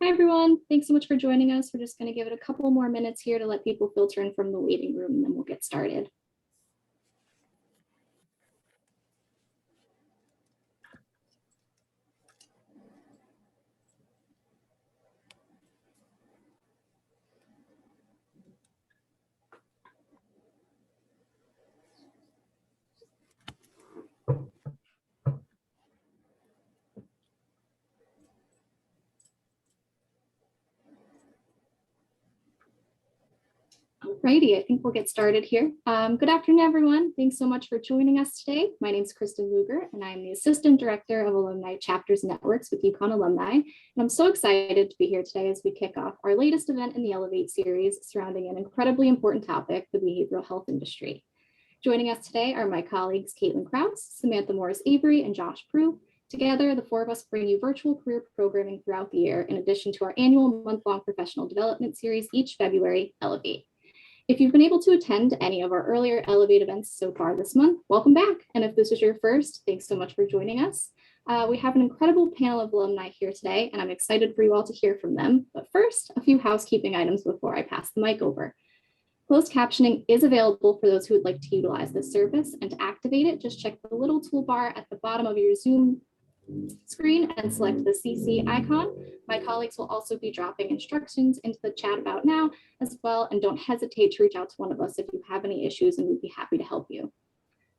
Hi, everyone. Thanks so much for joining us. We're just going to give it a couple more minutes here to let people filter in from the waiting room, and then we'll get started. Alrighty, I think we'll get started here. Good afternoon, everyone. Thanks so much for joining us today. My name is Kristen Luger, and I'm the Assistant Director of Alumni Chapters Networks with UConn Alumni. And I'm so excited to be here today as we kick off our latest event in the Elevate series surrounding an incredibly important topic, the behavioral health industry. Joining us today are my colleagues, Caitlin Krause, Samantha Morris-Avery, and Josh Prue. Together, the four of us bring you virtual career programming throughout the year, in addition to our annual month-long professional development series each February, Elevate. If you've been able to attend any of our earlier Elevate events so far this month, welcome back. And if this is your first, thanks so much for joining us. We have an incredible panel of alumni here today, and I'm excited for you all to hear from them. But first, a few housekeeping items before I pass the mic over. Closed captioning is available for those who would like to utilize this service, and to activate it, just check the little toolbar at the bottom of your Zoom screen and select the CC icon. My colleagues will also be dropping instructions into the chat about now as well, and don't hesitate to reach out to one of us if you have any issues, and we'd be happy to help you.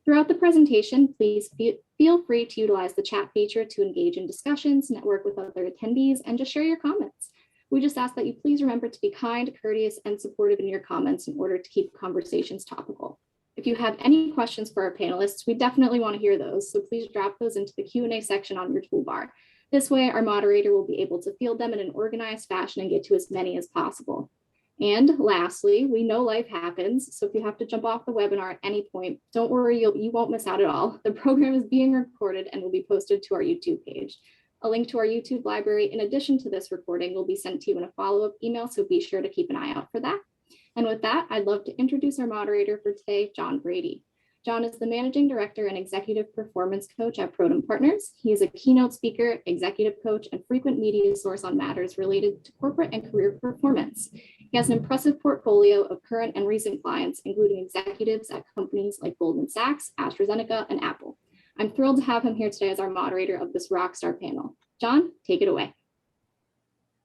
Throughout the presentation, please feel free to utilize the chat feature to engage in discussions, network with other attendees, and just share your comments. We just ask that you please remember to be kind, courteous, and supportive in your comments in order to keep conversations topical. If you have any questions for our panelists, we definitely want to hear those, so please drop those into the Q&A section on your toolbar. This way, our moderator will be able to field them in an organized fashion and get to as many as possible. And lastly, we know life happens, so if you have to jump off the webinar at any point, don't worry, you won't miss out at all. The program is being recorded and will be posted to our YouTube page. A link to our YouTube library, in addition to this recording, will be sent to you in a follow-up email, so be sure to keep an eye out for that. And with that, I'd love to introduce our moderator for today, John Brady. John is the Managing Director and Executive Performance Coach at Protum Partners. He is a keynote speaker, executive coach, and frequent media source on matters related to corporate and career performance. He has an impressive portfolio of current and recent clients, including executives at companies like Goldman Sachs, AstraZeneca, and Apple. I'm thrilled to have him here today as our moderator of this rockstar panel. John, take it away.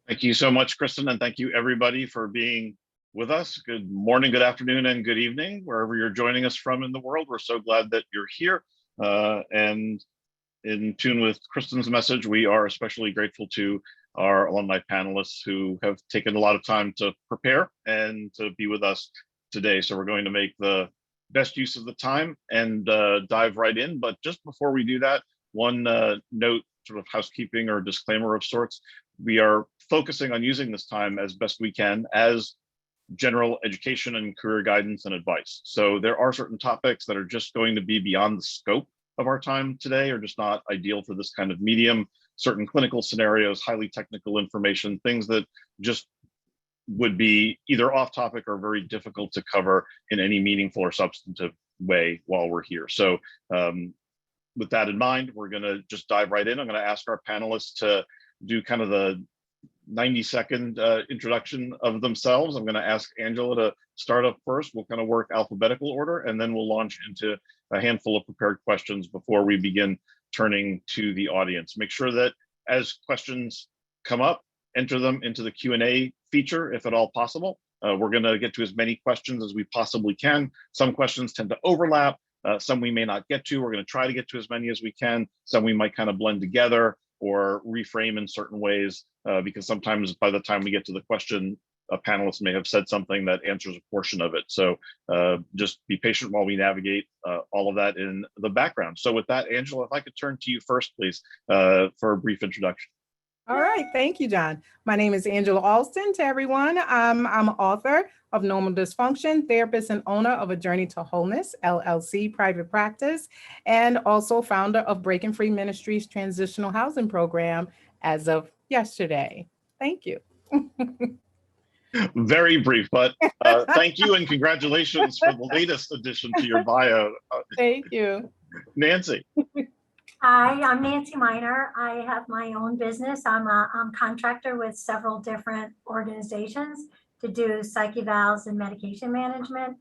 Thank you so much, Kristen, and thank you everybody for being with us. Good morning, good afternoon, and good evening, wherever you're joining us from in the world. We're so glad that you're here. And in tune with Kristen's message, we are especially grateful to our alumni panelists who have taken a lot of time to prepare and to be with us today. So we're going to make the best use of the time and dive right in. But just before we do that, one note, sort of housekeeping or disclaimer of sorts. We are focusing on using this time as best we can as general education and career guidance and advice. So there are certain topics that are just going to be beyond the scope of our time today, or just not ideal for this kind of medium. Certain clinical scenarios, highly technical information, things that just would be either off topic or very difficult to cover in any meaningful or substantive way while we're here. So with that in mind, we're going to just dive right in. I'm going to ask our panelists to do kind of the 90-second introduction of themselves. I'm going to ask Angela to start up first. We'll kind of work alphabetical order, and then we'll launch into a handful of prepared questions before we begin turning to the audience. Make sure that as questions come up, enter them into the Q&A feature, if at all possible. We're going to get to as many questions as we possibly can. Some questions tend to overlap. Some we may not get to. We're going to try to get to as many as we can. Some we might kind of blend together or reframe in certain ways, because sometimes by the time we get to the question, a panelist may have said something that answers a portion of it. So just be patient while we navigate all of that in the background. So with that, Angela, if I could turn to you first, please, for a brief introduction. All right, thank you, John. My name is Angela Alston to everyone. I'm author of Normal Dysfunction, therapist and owner of A Journey to Wholeness, LLC private practice, and also founder of Breaking Free Ministries Transitional Housing Program as of yesterday. Thank you. Very brief, but thank you and congratulations for the latest addition to your bio. Thank you. Nancy. Hi, I'm Nancy Miner. I have my own business. I'm a contractor with several different organizations to do psych evals and medication management.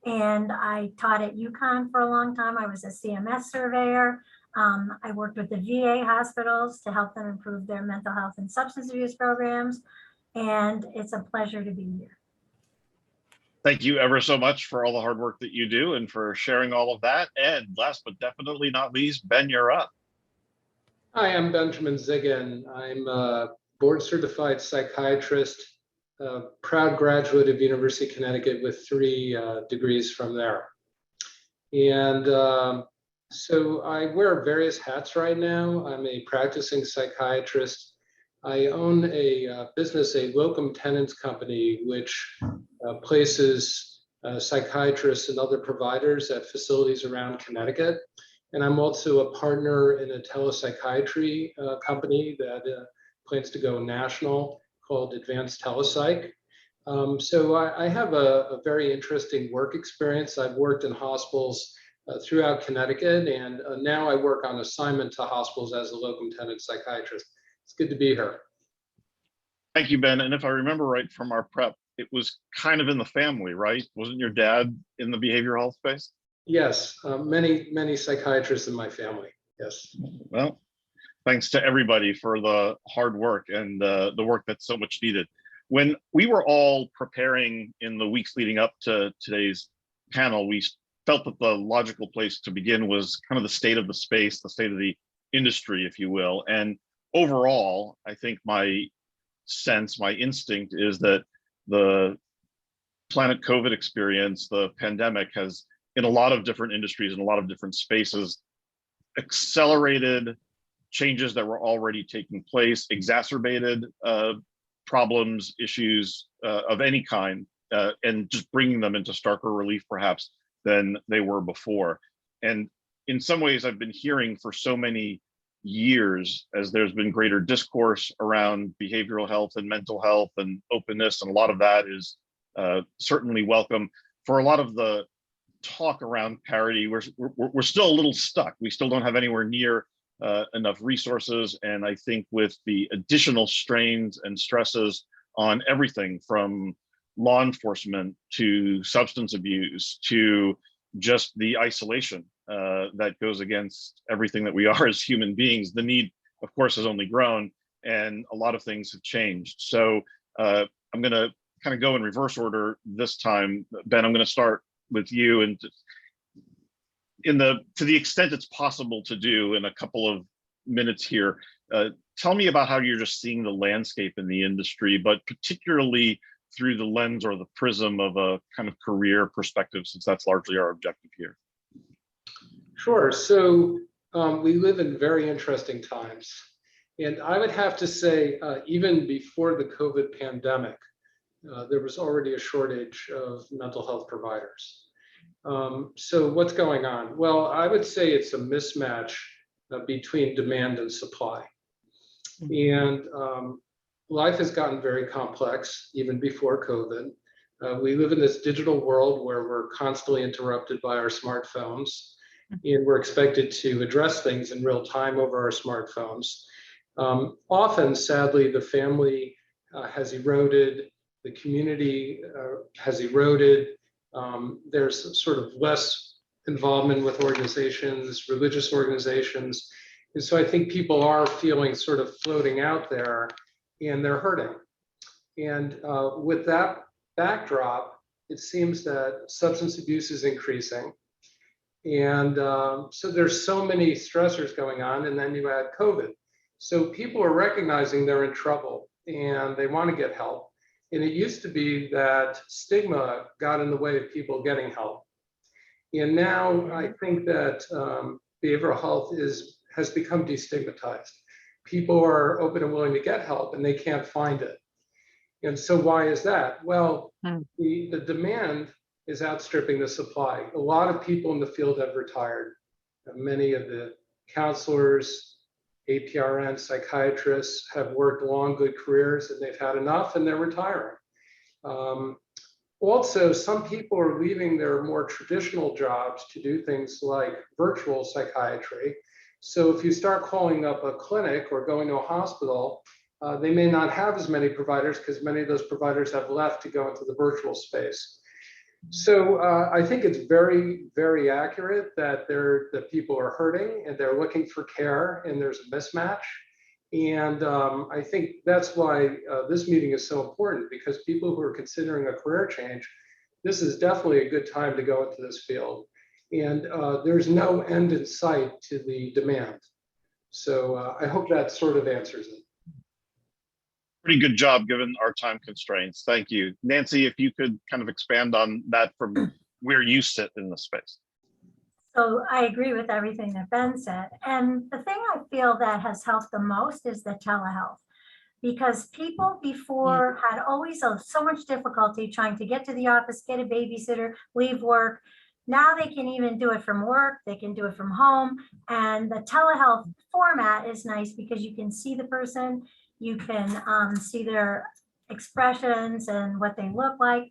And I taught at UConn for a long time. I was a CMS surveyor. I worked with the VA hospitals to help them improve their mental health and substance abuse programs. And it's a pleasure to be here. Thank you ever so much for all the hard work that you do and for sharing all of that. And last but definitely not least, Ben, you're up. Hi, I'm Benjamin Ziggin. I'm a board certified psychiatrist, a proud graduate of University of Connecticut with 3 degrees from there. And so I wear various hats right now. I'm a practicing psychiatrist. I own a business, a locum tenens company, which places psychiatrists and other providers at facilities around Connecticut. And I'm also a partner in a telepsychiatry company that plans to go national called Advanced Telepsych. So I have a very interesting work experience. I've worked in hospitals throughout Connecticut, and now I work on assignment to hospitals as a locum tenens psychiatrist. It's good to be here. Thank you, Ben. And if I remember right from our prep, it was kind of in the family, right? Wasn't your dad in the behavioral health space? Yes, many psychiatrists in my family. Yes. Well, thanks to everybody for the hard work and the work that's so much needed. When we were all preparing in the weeks leading up to today's panel, we felt that the logical place to begin was kind of the state of the space, the state of the industry, if you will. And overall, I think my sense, my instinct is that the planet COVID experience, the pandemic, has in a lot of different industries, in a lot of different spaces, accelerated changes that were already taking place, exacerbated problems, issues of any kind, and just bringing them into starker relief perhaps than they were before. And in some ways, I've been hearing for so many years, as there's been greater discourse around behavioral health and mental health and openness, and a lot of that is certainly welcome. For a lot of the talk around parity, we're still a little stuck. We still don't have anywhere near enough resources. And I think with the additional strains and stresses on everything from law enforcement to substance abuse to just the isolation that goes against everything that we are as human beings, the need, of course, has only grown, and a lot of things have changed. So I'm going to kind of go in reverse order this time. Ben, I'm going to start with you, and to the extent it's possible to do in a couple of minutes here, tell me about how you're just seeing the landscape in the industry, but particularly through the lens or the prism of a kind of career perspective, since that's largely our objective here. Sure. So we live in very interesting times. And I would have to say, even before the COVID pandemic, there was already a shortage of mental health providers. So what's going on? Well, I would say it's a mismatch between demand and supply. And life has gotten very complex even before COVID. We live in this digital world where we're constantly interrupted by our smartphones, and we're expected to address things in real time over our smartphones. Often, sadly, the family has eroded, the community has eroded. There's sort of less involvement with organizations, religious organizations. And so I think people are feeling sort of floating out there, and they're hurting. And with that backdrop, it seems that substance abuse is increasing. And so there's so many stressors going on, and then you add COVID. So people are recognizing they're in trouble and they want to get help. And it used to be that stigma got in the way of people getting help. And now I think that behavioral health has become destigmatized. People are open and willing to get help, and they can't find it. And so why is that? Well, the demand is outstripping the supply. A lot of people in the field have retired. Many of the counselors, APRN, psychiatrists have worked long, good careers, and they've had enough, and they're retiring. Also, some people are leaving their more traditional jobs to do things like virtual psychiatry, So if you start calling up a clinic or going to a hospital, they may not have as many providers because many of those providers have left to go into the virtual space. So I think it's very, very accurate that people are hurting and they're looking for care and there's a mismatch. And I think that's why this meeting is so important, because people who are considering a career change, this is definitely a good time to go into this field. And there's no end in sight to the demand. So I hope that sort of answers it. Pretty good job given our time constraints. Thank you. Nancy, if you could kind of expand on that from where you sit in the space. So I agree with everything that Ben said. And the thing I feel that has helped the most is the telehealth, because people before had always so much difficulty trying to get to the office, get a babysitter, leave work. Now they can even do it from work, they can do it from home. And the telehealth format is nice because you can see the person, you can see their expressions and what they look like.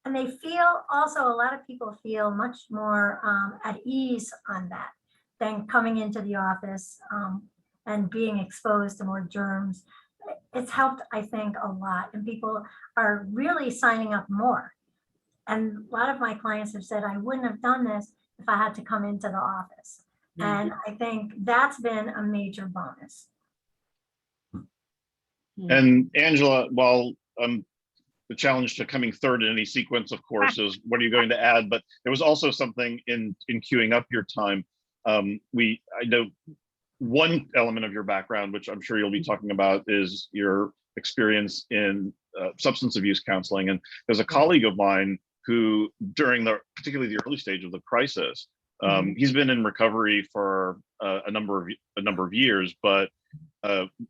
And they feel also, a lot of people feel much more at ease on that than coming into the office and being exposed to more germs. It's helped, I think, a lot. And people are really signing up more. And a lot of my clients have said, I wouldn't have done this if I had to come into the office. And I think that's been a major bonus. And Angela, while the challenge to coming third in any sequence, of course, is what are you going to add? But there was also something in queuing up your time. I know one element of your background, which I'm sure you'll be talking about, is your experience in substance abuse counseling. And there's a colleague of mine who, during particularly the early stage of the crisis, he's been in recovery for a number of years, but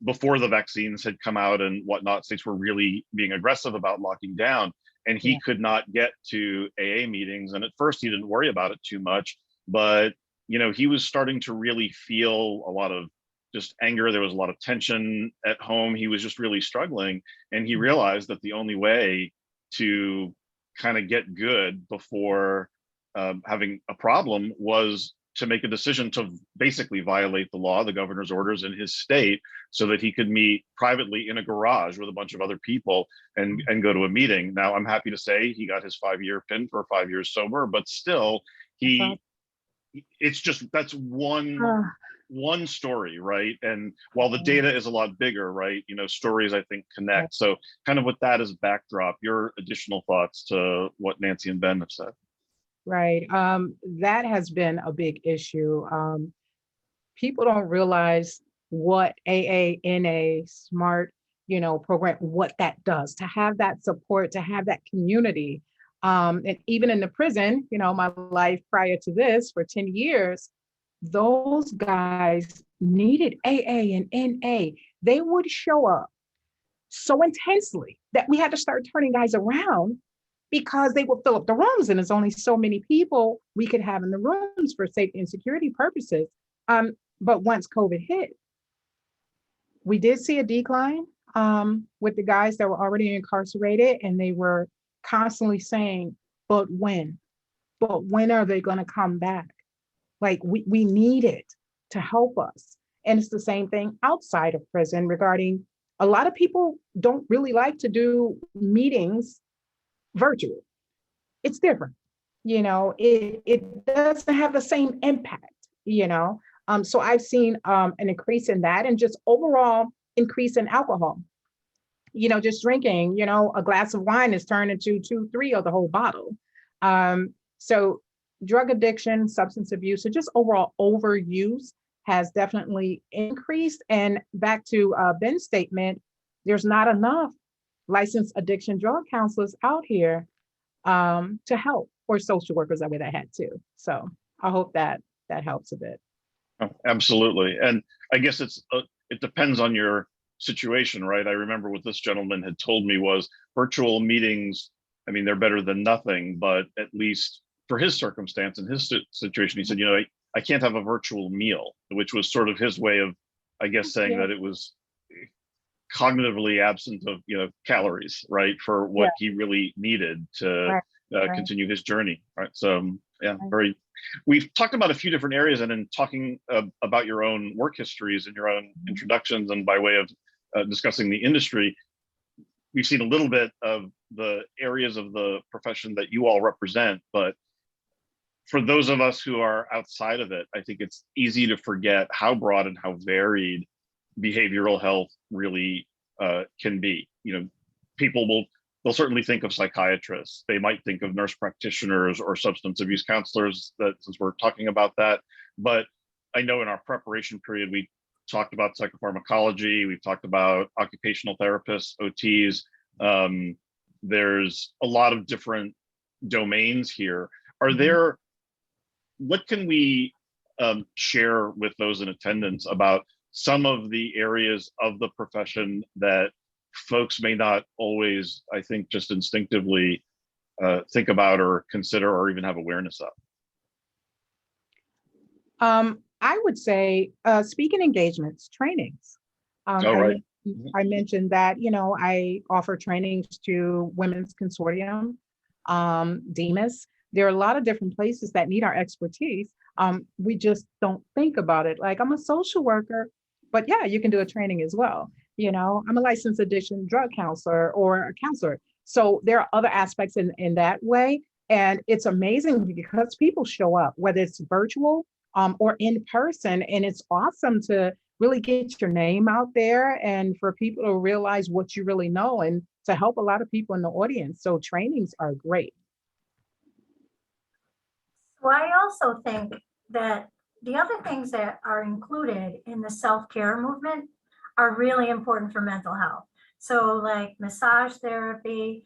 before the vaccines had come out and whatnot, states were really being aggressive about locking down, and he could not get to AA meetings. And at first he didn't worry about it too much, but he was starting to really feel a lot of just anger. There was a lot of tension at home. He was just really struggling. And he realized that the only way to kind of get good before having a problem was to make a decision to basically violate the law, the governor's orders in his state, so that he could meet privately in a garage with a bunch of other people and go to a meeting. Now, I'm happy to say he got his 5-year pin for 5 years sober, but still, it's just, that's one story, right? And while the data is a lot bigger, right, stories, I think, connect. So kind of with that as backdrop, your additional thoughts to what Nancy and Ben have said. Right. That has been a big issue. People don't realize what AA, SMART, program, what that does, to have that support, to have that community. And even in the prison, my life prior to this for 10 years, those guys needed AA and NA. They would show up so intensely that we had to start turning guys around, because they would fill up the rooms, and there's only so many people we could have in the rooms for safety and security purposes. But once COVID hit, we did see a decline with the guys that were already incarcerated, and they were constantly saying, but when are they going to come back? Like, we need it to help us. And it's the same thing outside of prison regarding, a lot of people don't really like to do meetings virtual. It's different, it doesn't have the same impact, so I've seen an increase in that, and just overall increase in alcohol, just drinking, a glass of wine is turned into 2-3 of the whole bottle. So drug addiction, substance abuse, so just overall overuse has definitely increased. And back to Ben's statement, there's not enough licensed addiction drug counselors out here to help, or social workers that way that had too. So I hope that helps a bit. Oh, absolutely. And I guess it depends on your situation, right? I remember what this gentleman had told me was virtual meetings, I mean, they're better than nothing, but at least for his circumstance and his situation, he said, I can't have a virtual meal, which was sort of his way of, I guess, saying that it was cognitively absent of calories, right, for what he really needed to continue his journey, right? So very, We've talked about a few different areas, and in talking about your own work histories and your own introductions, and by way of discussing the industry, we've seen a little bit of the areas of the profession that you all represent. But for those of us who are outside of it, I think it's easy to forget how broad and how varied behavioral health really can be. People they'll certainly think of psychiatrists. They might think of nurse practitioners or substance abuse counselors, that since we're talking about that. But I know in our preparation period, we talked about psychopharmacology, we've talked about occupational therapists, OTs. There's a lot of different domains here. What can we share with those in attendance about some of the areas of the profession that folks may not always, I think, just instinctively think about or consider or even have awareness of? I would say speaking engagements, trainings. Right. I mentioned that, I offer trainings to Women's Consortium, DEMAS. There are a lot of different places that need our expertise. We just don't think about it. Like, I'm a social worker, but yeah, you can do a training as well. I'm a licensed addiction drug counselor or a counselor. So there are other aspects in that way. And it's amazing because people show up, whether it's virtual or in person. And it's awesome to really get your name out there and for people to realize what you really know and to help a lot of people in the audience. So trainings are great. Well, I also think that the other things that are included in the self-care movement are really important for mental health. So like massage therapy,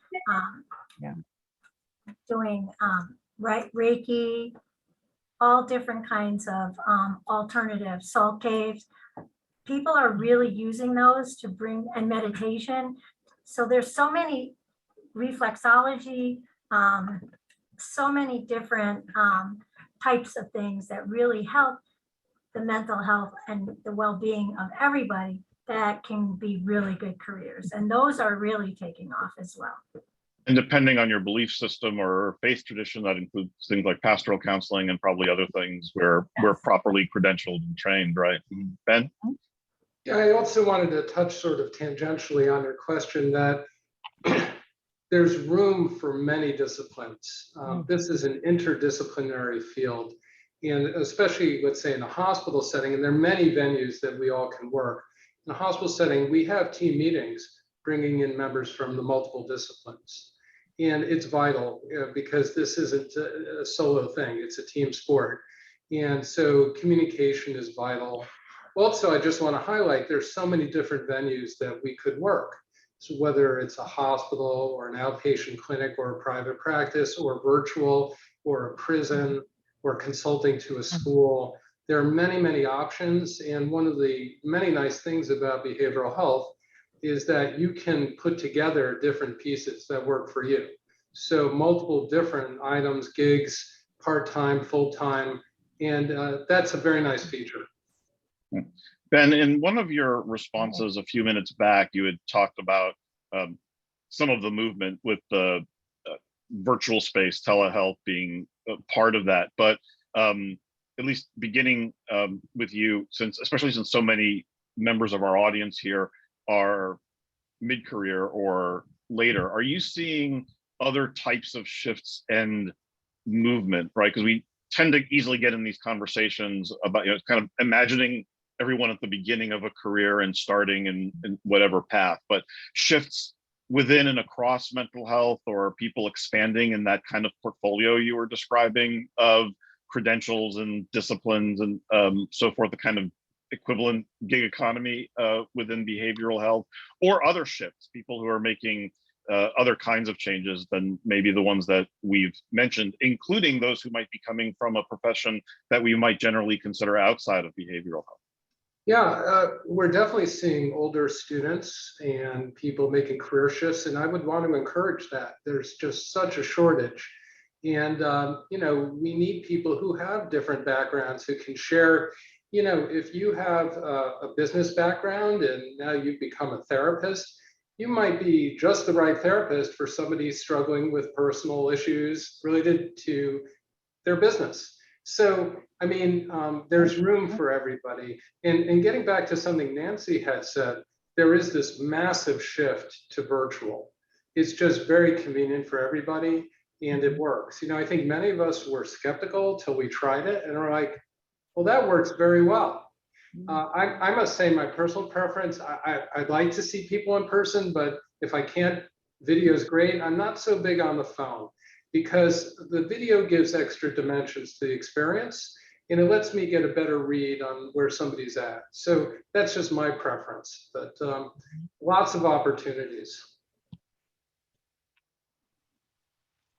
doing Reiki, all different kinds of alternative salt caves. People are really using those to bring, and meditation. So there's so many reflexology, so many different types of things that really help the mental health and the well-being of everybody, that can be really good careers. And those are really taking off as well. And depending on your belief system or faith tradition, that includes things like pastoral counseling and probably other things where we're properly credentialed and trained, right? Ben? Yeah, I also wanted to touch sort of tangentially on your question that there's room for many disciplines. This is an interdisciplinary field. And especially, let's say, in a hospital setting, and there are many venues that we all can work. In a hospital setting, we have team meetings bringing in members from the multiple disciplines. And it's vital because this isn't a solo thing, it's a team sport. And so communication is vital. Also, I just want to highlight there's so many different venues that we could work. So whether it's a hospital or an outpatient clinic or a private practice or virtual or a prison or consulting to a school, there are many, many options. And one of the many nice things about behavioral health is that you can put together different pieces that work for you. So multiple different items, gigs, part-time, full-time, and that's a very nice feature. Ben, in one of your responses a few minutes back, you had talked about some of the movement with the virtual space, telehealth being part of that. But at least beginning with you, especially since so many members of our audience here are mid-career or later, are you seeing other types of shifts and movement, right? Because we tend to easily get in these conversations about, kind of imagining everyone at the beginning of a career and starting in whatever path, but shifts within and across mental health, or people expanding in that kind of portfolio you were describing of credentials and disciplines and so forth, the kind of equivalent gig economy within behavioral health, or other shifts, people who are making other kinds of changes than maybe the ones that we've mentioned, including those who might be coming from a profession that we might generally consider outside of behavioral health. Yeah, we're definitely seeing older students and people making career shifts, and I would want to encourage that. There's just such a shortage. And, we need people who have different backgrounds who can share. If you have a business background and now you've become a therapist, you might be just the right therapist for somebody struggling with personal issues related to their business. So, I mean, there's room for everybody. And getting back to something Nancy had said, there is this massive shift to virtual. It's just very convenient for everybody and it works. I think many of us were skeptical till we tried it and are like, well, that works very well. I must say my personal preference, I'd like to see people in person, but if I can't, video is great. I'm not so big on the phone because the video gives extra dimensions to the experience and it lets me get a better read on where somebody's at. So that's just my preference, but lots of opportunities.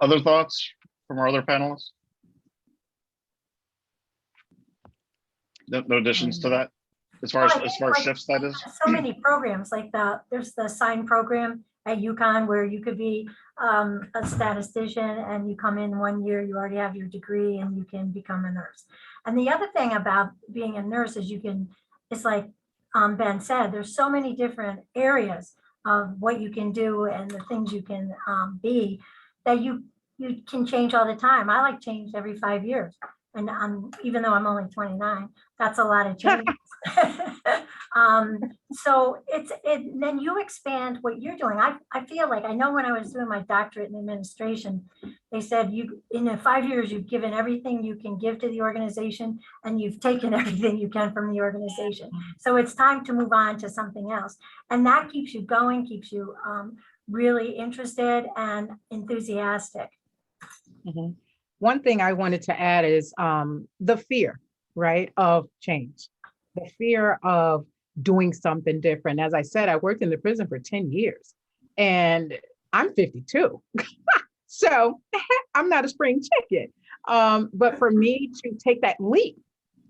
Other thoughts from our other panelists? No additions to that? As far as shifts, that is? So many programs like there's the SIGN program at UConn where you could be a statistician and you come in 1 year, you already have your degree and you can become a nurse. And the other thing about being a nurse is it's like Ben said, there's so many different areas of what you can do and the things you can be that you can change all the time. I like change every 5 years. And even though I'm only 29, that's a lot of change. So then you expand what you're doing. I feel like, I know when I was doing my doctorate in administration, they said in 5 years, you've given everything you can give to the organization and you've taken everything you can from the organization. So it's time to move on to something else. And that keeps you going, keeps you really interested and enthusiastic. Mm-hmm. One thing I wanted to add is the fear, right, of change, the fear of doing something different. As I said, I worked in the prison for 10 years and I'm 52. So I'm not a spring chicken. But for me to take that leap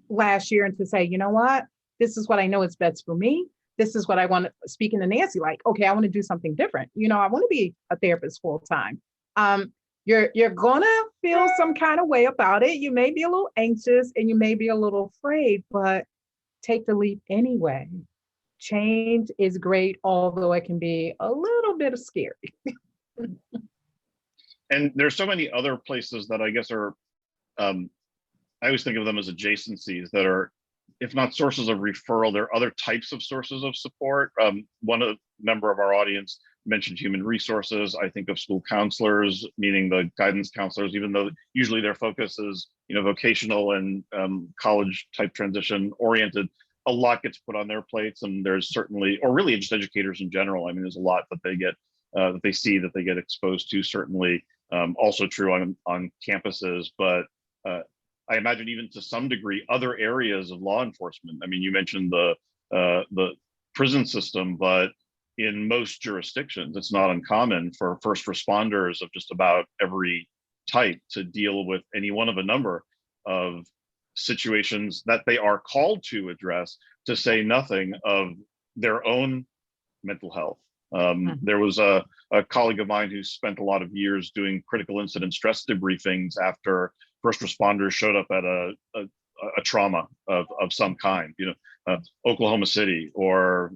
last year and to say, you know what, this is what I know is best for me. This is what I want to, speaking to Nancy, like, okay, I want to do something different. I want to be a therapist full time. You're gonna feel some kind of way about it. You may be a little anxious and you may be a little afraid, but take the leap anyway. Change is great, although it can be a little bit scary. And there's so many other places that I guess are, I always think of them as adjacencies that are, if not sources of referral, there are other types of sources of support. One member of our audience mentioned human resources. I think of school counselors, meaning the guidance counselors, even though usually their focus is, vocational and college type transition oriented. A lot gets put on their plates, and there's certainly, or really just educators in general. I mean, there's a lot that they get, that they see, that they get exposed to. Certainly, also true on campuses, but I imagine even to some degree other areas of law enforcement. I mean, you mentioned the prison system, but in most jurisdictions, it's not uncommon for first responders of just about every type to deal with any one of a number of situations that they are called to address, to say nothing of their own mental health. There was a colleague of mine who spent a lot of years doing critical incident stress debriefings after first responders showed up at a trauma of some kind, Oklahoma City or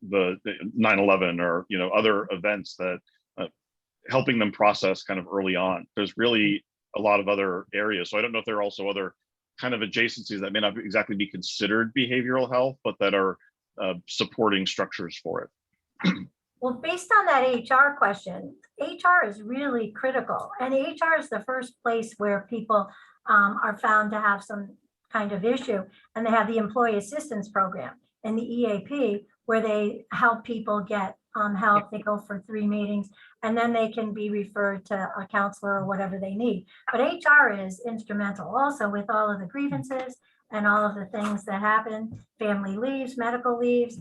the 9/11 or other events, that helping them process kind of early on. There's really a lot of other areas. So I don't know if there are also other kind of adjacencies that may not exactly be considered behavioral health, but that are supporting structures for it. Well, based on that HR question, HR is really critical, and HR is the first place where people are found to have some kind of issue, and they have the employee assistance program and the EAP where they help people get help. They go for 3 meetings and then they can be referred to a counselor or whatever they need. But HR is instrumental also with all of the grievances and all of the things that happen, family leaves, medical leaves.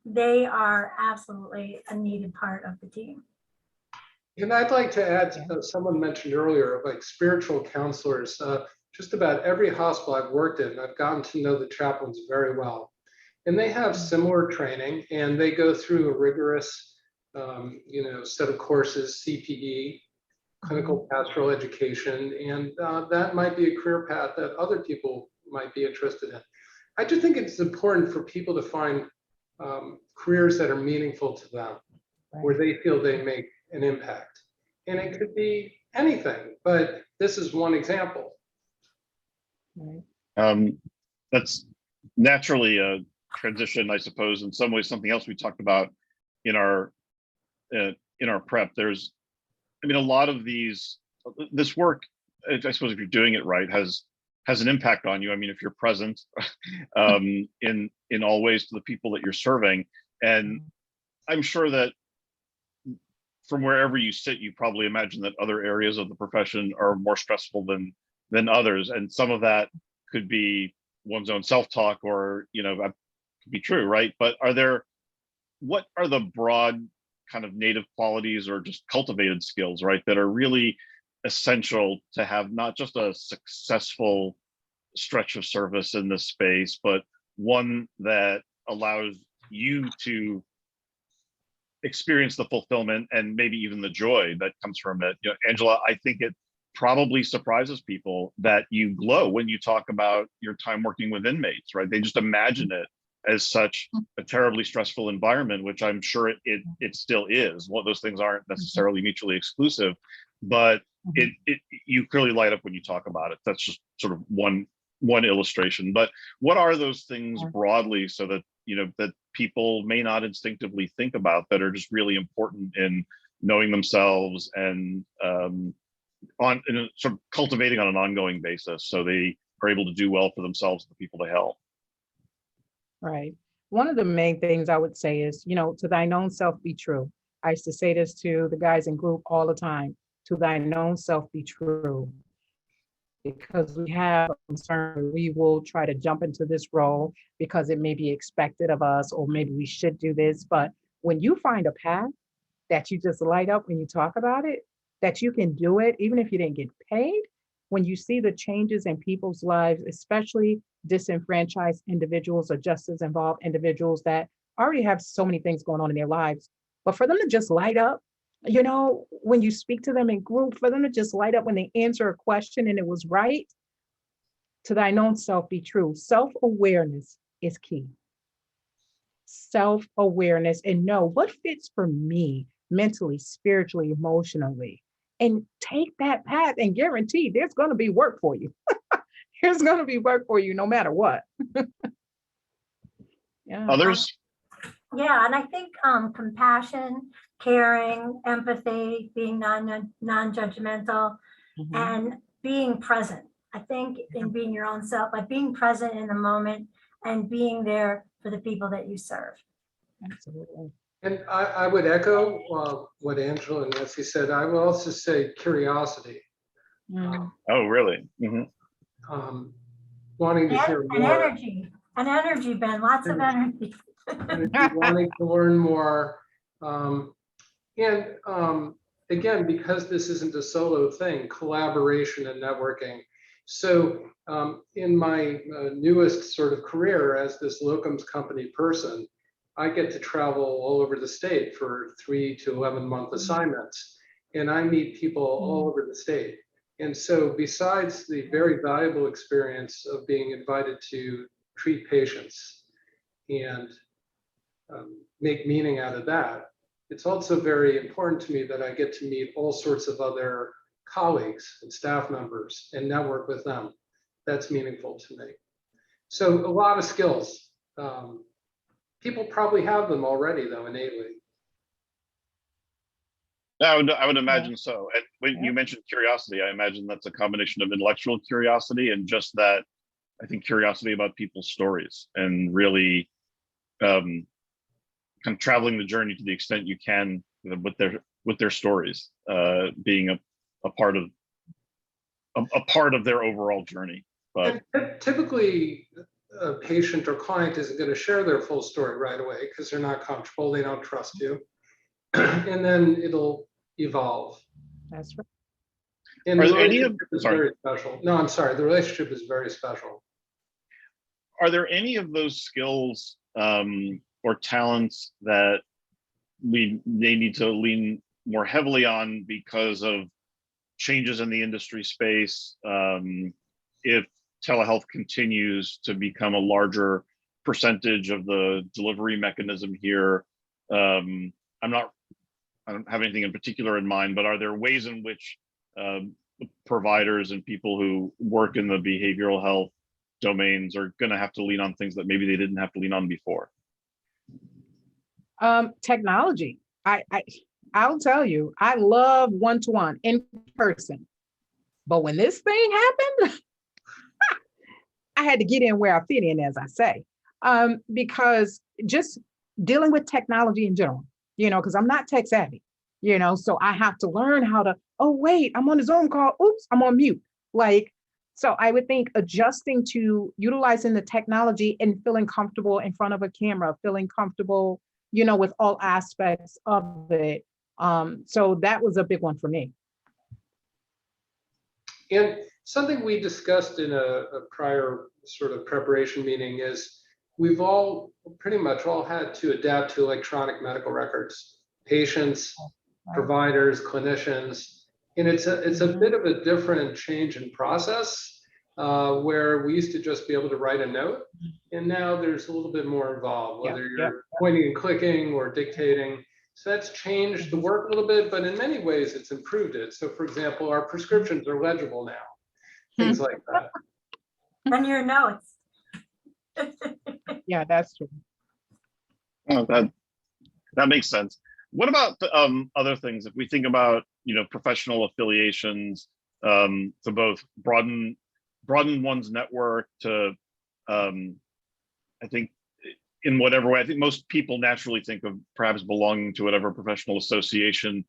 They are absolutely a needed part of the team. And I'd like to add, someone mentioned earlier, like spiritual counselors. Just about every hospital I've worked in, I've gotten to know the chaplains very well. And they have similar training, and they go through a rigorous, set of courses, CPE, clinical pastoral education, and that might be a career path that other people might be interested in. I just think it's important for people to find careers that are meaningful to them, where they feel they make an impact. And it could be anything, but this is one example. Right. That's naturally a transition, I suppose. In some ways, something else we talked about in our prep. I mean, a lot of this work, I suppose, if you're doing it right, has an impact on you. I mean, if you're present in all ways to the people that you're serving, and I'm sure that from wherever you sit, you probably imagine that other areas of the profession are more stressful than others, and some of that could be one's own self-talk, or that could be true, right? But what are the broad kind of native qualities or just cultivated skills, right, that are really essential to have not just a successful stretch of service in this space, but one that allows you to experience the fulfillment and maybe even the joy that comes from it? Angela, I think it probably surprises people that you glow when you talk about your time working with inmates, right? They just imagine it as such a terribly stressful environment, which I'm sure it still is. Well, those things aren't necessarily mutually exclusive, but you clearly light up when you talk about it. That's just sort of one illustration. But what are those things broadly, so that that people may not instinctively think about, that are just really important in knowing themselves and sort of cultivating on an ongoing basis, so they are able to do well for themselves and the people they help? Right. One of the main things I would say is, to thine own self be true. I used to say this to the guys in group all the time: to thine own self be true. Because we have a concern, we will try to jump into this role because it may be expected of us, or maybe we should do this. But when you find a path that you just light up when you talk about it, that you can do it, even if you didn't get paid, when you see the changes in people's lives, especially disenfranchised individuals or justice involved individuals that already have so many things going on in their lives, but for them to just light up, when you speak to them in group, for them to just light up when they answer a question and it was right. To thine own self be true. Self-awareness is key. Self-awareness, and know what fits for me mentally, spiritually, emotionally, and take that path, and guarantee there's going to be work for you. There's going to be work for you no matter what. Yeah. Others? Yeah, and I think compassion, caring, empathy, being non-judgmental, and being present. I think in being your own self, like being present in the moment and being there for the people that you serve. Absolutely. And I would echo what Angela and Nancy said. I would also say curiosity. Oh, really? Wanting to hear more. And energy, Ben, lots of energy. Wanting to learn more. Again, because this isn't a solo thing, collaboration and networking. So in my newest sort of career as this locums company person, I get to travel all over the state for 3 to 11-month assignments, and I meet people all over the state. And so besides the very valuable experience of being invited to treat patients and make meaning out of that, it's also very important to me that I get to meet all sorts of other colleagues and staff members and network with them. That's meaningful to me. So a lot of skills. People probably have them already, though, innately. I would imagine so. And when you mentioned curiosity, I imagine that's a combination of intellectual curiosity and just that, I think, curiosity about people's stories, and really kind of traveling the journey to the extent you can with their stories, being a part of their overall journey. But typically, a patient or client isn't going to share their full story right away because they're not comfortable, they don't trust you, and then it'll evolve. That's right. And the relationship is very special. No, I'm sorry. The relationship is very special. Are there any of those skills or talents that they need to lean more heavily on because of changes in the industry space? If telehealth continues to become a larger percentage of the delivery mechanism here, I don't have anything in particular in mind, but are there ways in which providers and people who work in the behavioral health domains are going to have to lean on things that maybe they didn't have to lean on before? Technology. I'll tell you, I love one-to-one in person, but when this thing happened, I had to get in where I fit in, as I say, because just dealing with technology in general, because I'm not tech savvy, so I have to learn how to, oh, wait, I'm on a Zoom call. Oops, I'm on mute. So I would think adjusting to utilizing the technology and feeling comfortable in front of a camera, feeling comfortable, with all aspects of it. So that was a big one for me. And something we discussed in a prior sort of preparation meeting is we've pretty much all had to adapt to electronic medical records, patients, providers, clinicians. And it's a bit of a different change in process where we used to just be able to write a note. And now there's a little bit more involved, whether you're pointing and clicking or dictating. So that's changed the work a little bit, but in many ways it's improved it. So for example, our prescriptions are legible now, things like that. And your notes. Yeah, that's true. Oh, that makes sense. What about other things? If we think about, professional affiliations, to both broaden one's network, to I think in whatever way, I think most people naturally think of perhaps belonging to whatever professional association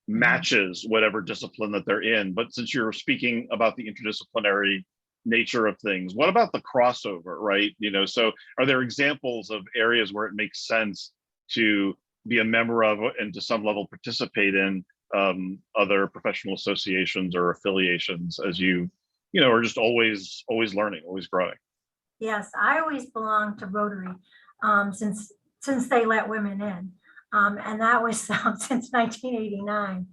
matches whatever discipline that they're in. But since you're speaking about the interdisciplinary nature of things, what about the crossover, right? So are there examples of areas where it makes sense to be a member of and to some level participate in other professional associations or affiliations as you are just always learning, always growing? Yes, I always belonged to Rotary since they let women in. And that was since 1989.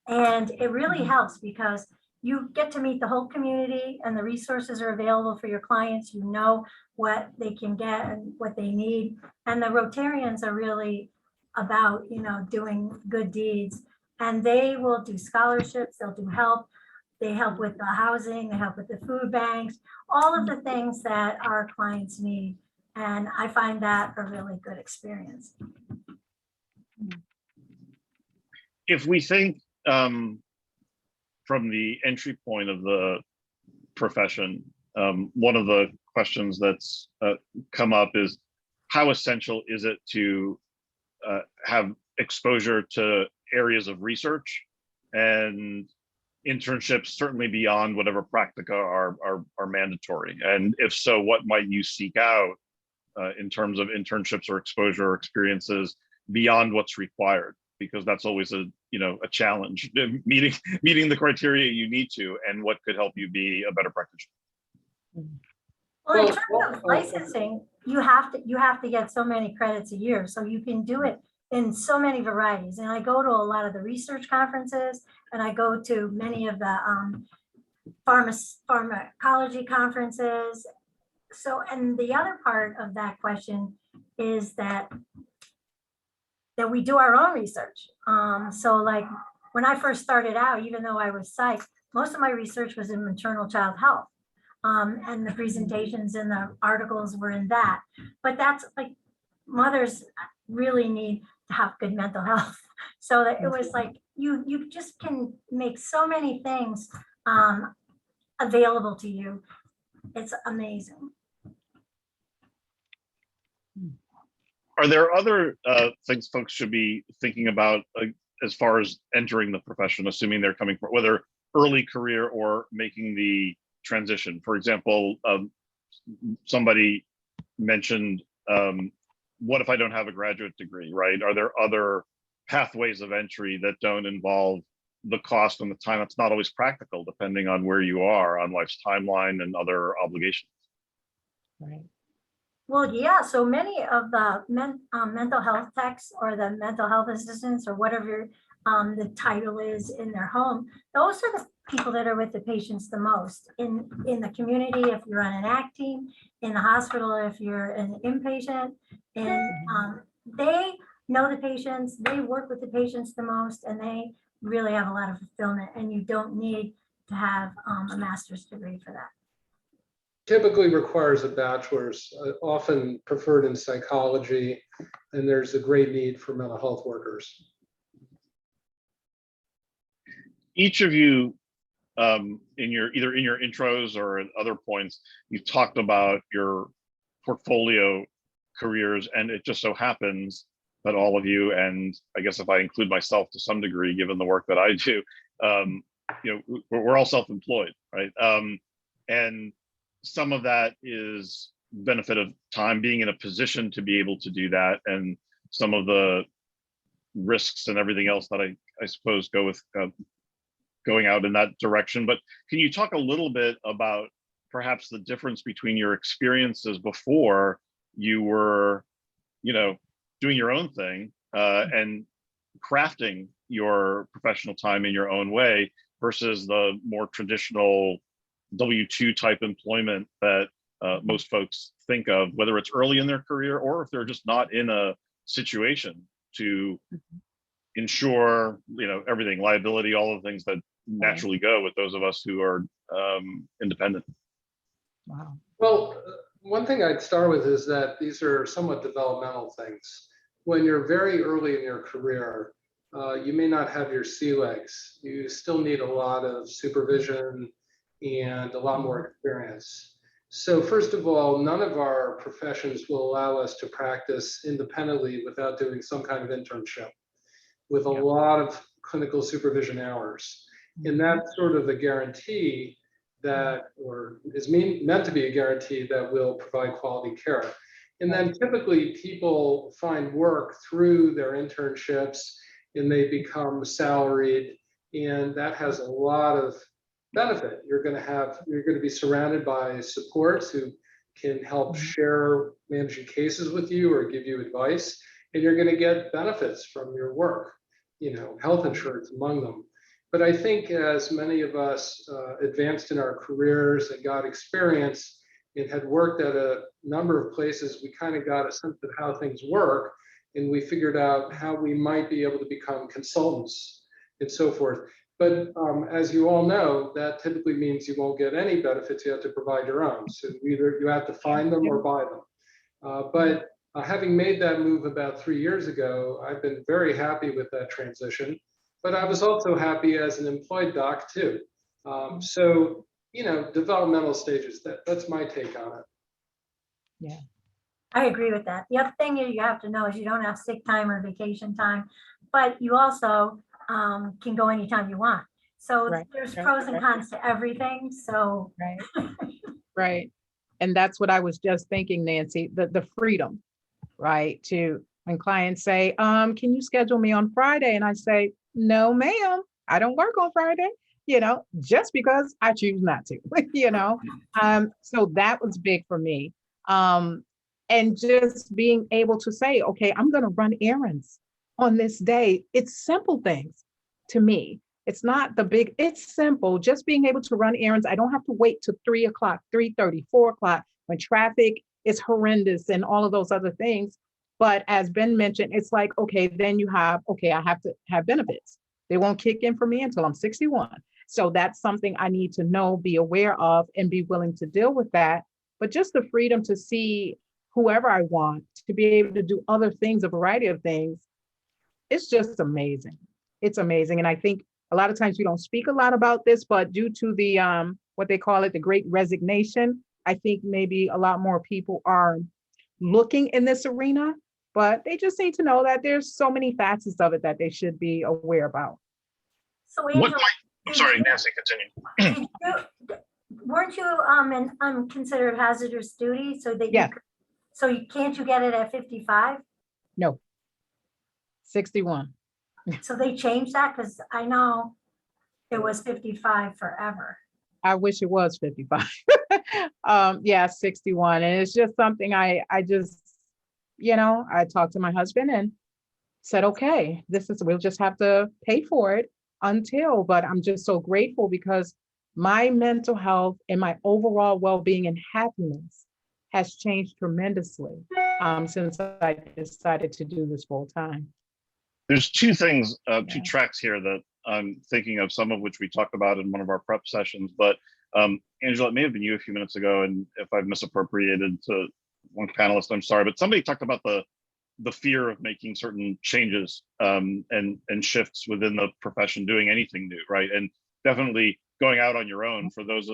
And it really helps because you get to meet the whole community and the resources are available for your clients. You know what they can get and what they need. And the Rotarians are really about, doing good deeds. And they will do scholarships, they'll do help. They help with the housing, they help with the food banks, all of the things that our clients need. And I find that a really good experience. If we think from the entry point of the profession, one of the questions that's come up is how essential is it to have exposure to areas of research and internships, certainly beyond whatever practica are mandatory? And if so, what might you seek out in terms of internships or exposure or experiences beyond what's required? Because that's always a challenge, meeting the criteria you need to, and what could help you be a better practitioner. Well, in terms of licensing, you have to get so many credits a year, so you can do it in so many varieties. And I go to a lot of the research conferences, and I go to many of the pharmacology conferences. So, and the other part of that question is that we do our own research. So like when I first started out, even though I was psych, most of my research was in maternal child health. And the presentations and the articles were in that. But that's like, mothers really need to have good mental health. So that it was like, you just can make so many things available to you. It's amazing. Are there other things folks should be thinking about as far as entering the profession, assuming they're coming from whether early career or making the transition? For example, somebody mentioned, what if I don't have a graduate degree, right? Are there other pathways of entry that don't involve the cost and the time? That's not always practical, depending on where you are on life's timeline and other obligations. Right. Well, yeah, so many of the mental health techs or the mental health assistants or whatever the title is in their home, those are the people that are with the patients the most in the community. If you're on an ACT team, in the hospital, if you're an inpatient, and they know the patients, they work with the patients the most, and they really have a lot of fulfillment. And you don't need to have a master's degree for that. Typically requires a bachelor's, often preferred in psychology, and there's a great need for mental health workers. Each of you, either in your intros or at other points, you've talked about your portfolio careers, and it just so happens that all of you, and I guess if I include myself to some degree, given the work that I do, we're all self-employed, right? And some of that is benefit of time, being in a position to be able to do that, and some of the risks and everything else that I suppose go with going out in that direction. But can you talk a little bit about perhaps the difference between your experiences before you were, doing your own thing and crafting your professional time in your own way versus the more traditional W-2 type employment that most folks think of, whether it's early in their career or if they're just not in a situation to ensure, everything, liability, all the things that naturally go with those of us who are independent. Wow. Well, one thing I'd start with is that these are somewhat developmental things. When you're very early in your career, you may not have your sea legs. You still need a lot of supervision and a lot more experience. So first of all, none of our professions will allow us to practice independently without doing some kind of internship with a lot of clinical supervision hours. And that's sort of a guarantee that, or is meant to be a guarantee that will provide quality care. And then typically people find work through their internships and they become salaried, and that has a lot of benefit. You're going to be surrounded by supports who can help share managing cases with you or give you advice, and you're going to get benefits from your work, health insurance among them. But I think as many of us advanced in our careers and got experience and had worked at a number of places, we kind of got a sense of how things work, and we figured out how we might be able to become consultants and so forth. But as you all know, that typically means you won't get any benefits. You have to provide your own. So either you have to find them or buy them. But having made that move about 3 years ago, I've been very happy with that transition. But I was also happy as an employed doc too. So, developmental stages, that's my take on it. Yeah. I agree with that. The other thing you have to know is you don't have sick time or vacation time, but you also can go anytime you want. So there's pros and cons to everything. So Right. And that's what I was just thinking, Nancy, the freedom, right? To when clients say, can you schedule me on Friday? And I say, no, ma'am, I don't work on Friday, just because I choose not to, so that was big for me. And just being able to say, okay, I'm going to run errands on this day. It's simple things to me. It's not the big, it's simple. Just being able to run errands. I don't have to wait till 3 o'clock, 3:30, 4 o'clock when traffic is horrendous and all of those other things. But as Ben mentioned, it's like, okay, then I have to have benefits. They won't kick in for me until I'm 61. So that's something I need to know, be aware of, and be willing to deal with that. But just the freedom to see whoever I want, to be able to do other things, a variety of things, it's just amazing. It's amazing. And I think a lot of times we don't speak a lot about this, but due to the, what they call it, the great resignation, I think maybe a lot more people are looking in this arena, but they just need to know that there's so many facets of it that they should be aware about. So I'm sorry, Nancy, continue. Weren't you considered hazardous duty? So that can't you get it at 55? No, 61. So they changed that, because I know it was 55 forever. I wish it was 55. 61. And it's just something I just, I talked to my husband and said, okay, we'll just have to pay for it but I'm just so grateful because my mental health and my overall well-being and happiness has changed tremendously since I decided to do this full time. There's two things, two tracks here that I'm thinking of, some of which we talked about in one of our prep sessions. But Angela, it may have been you a few minutes ago, and if I've misappropriated to one panelist, I'm sorry, but somebody talked about the fear of making certain changes and shifts within the profession, doing anything new, right? And definitely going out on your own for those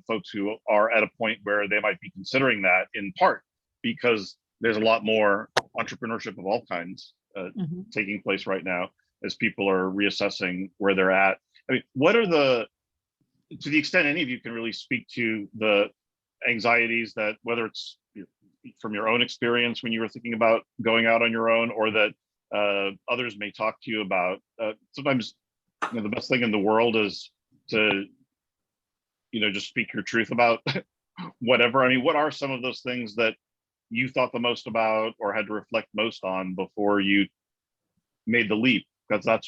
folks who are at a point where they might be considering that, in part because there's a lot more entrepreneurship of all kinds taking place right now as people are reassessing where they're at. I mean, what are to the extent any of you can really speak to the anxieties that, whether it's from your own experience when you were thinking about going out on your own, or that others may talk to you about. Sometimes, the best thing in the world is to, just speak your truth about whatever. I mean, what are some of those things that you thought the most about or had to reflect most on before you made the leap? Because that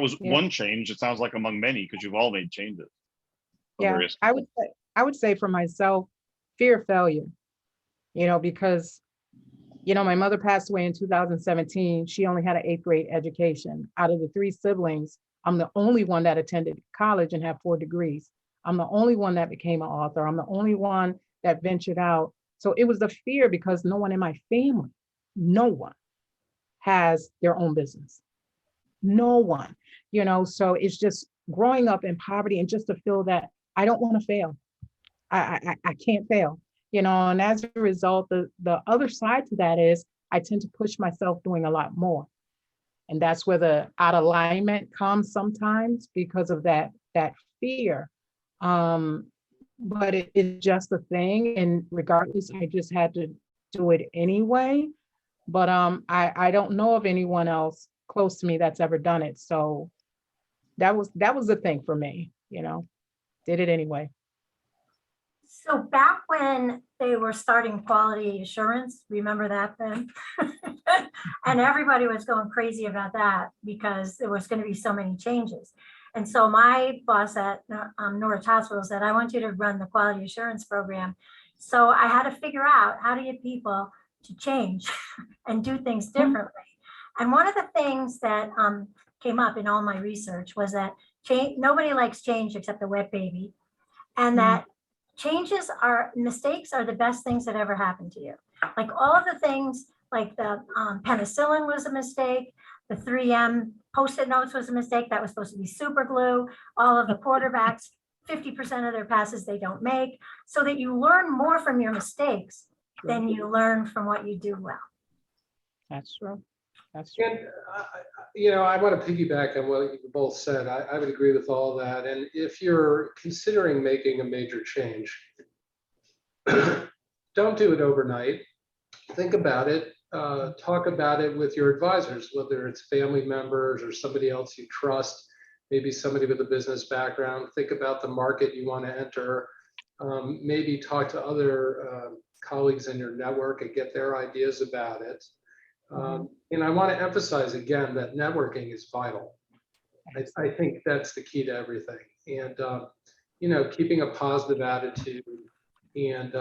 was one change, it sounds like, among many, because you've all made changes. Yeah, I would say for myself, fear of failure, because, my mother passed away in 2017. She only had an 8th grade education. Out of the 3 siblings, I'm the only one that attended college and had 4 degrees. I'm the only one that became an author. I'm the only one that ventured out. So it was the fear, because no one in my family, no one has their own business. No one, so it's just growing up in poverty, and just to feel that I don't want to fail. I can't fail, and as a result, the other side to that is I tend to push myself doing a lot more. And that's where the out of alignment comes sometimes, because of that fear. But it's just a thing. And regardless, I just had to do it anyway. But I don't know of anyone else close to me that's ever done it. So that was the thing for me, did it anyway. So back when they were starting quality assurance, remember that then? And everybody was going crazy about that because there was going to be so many changes. And so my boss at Norwich Hospital said, I want you to run the quality assurance program. So I had to figure out how to get people to change and do things differently. And one of the things that came up in all my research was that nobody likes change except the wet baby. And that mistakes are the best things that ever happened to you. Like all of the things, like the penicillin was a mistake. The 3M Post-it notes was a mistake. That was supposed to be super glue. All of the quarterbacks, 50% of their passes they don't make. So that you learn more from your mistakes than you learn from what you do well. That's true. That's true. And, I want to piggyback on what you both said. I would agree with all that. And if you're considering making a major change, don't do it overnight. Think about it. Talk about it with your advisors, whether it's family members or somebody else you trust, maybe somebody with a business background. Think about the market you want to enter. Maybe talk to other colleagues in your network and get their ideas about it. And I want to emphasize again that networking is vital. I think that's the key to everything. And, keeping a positive attitude. And,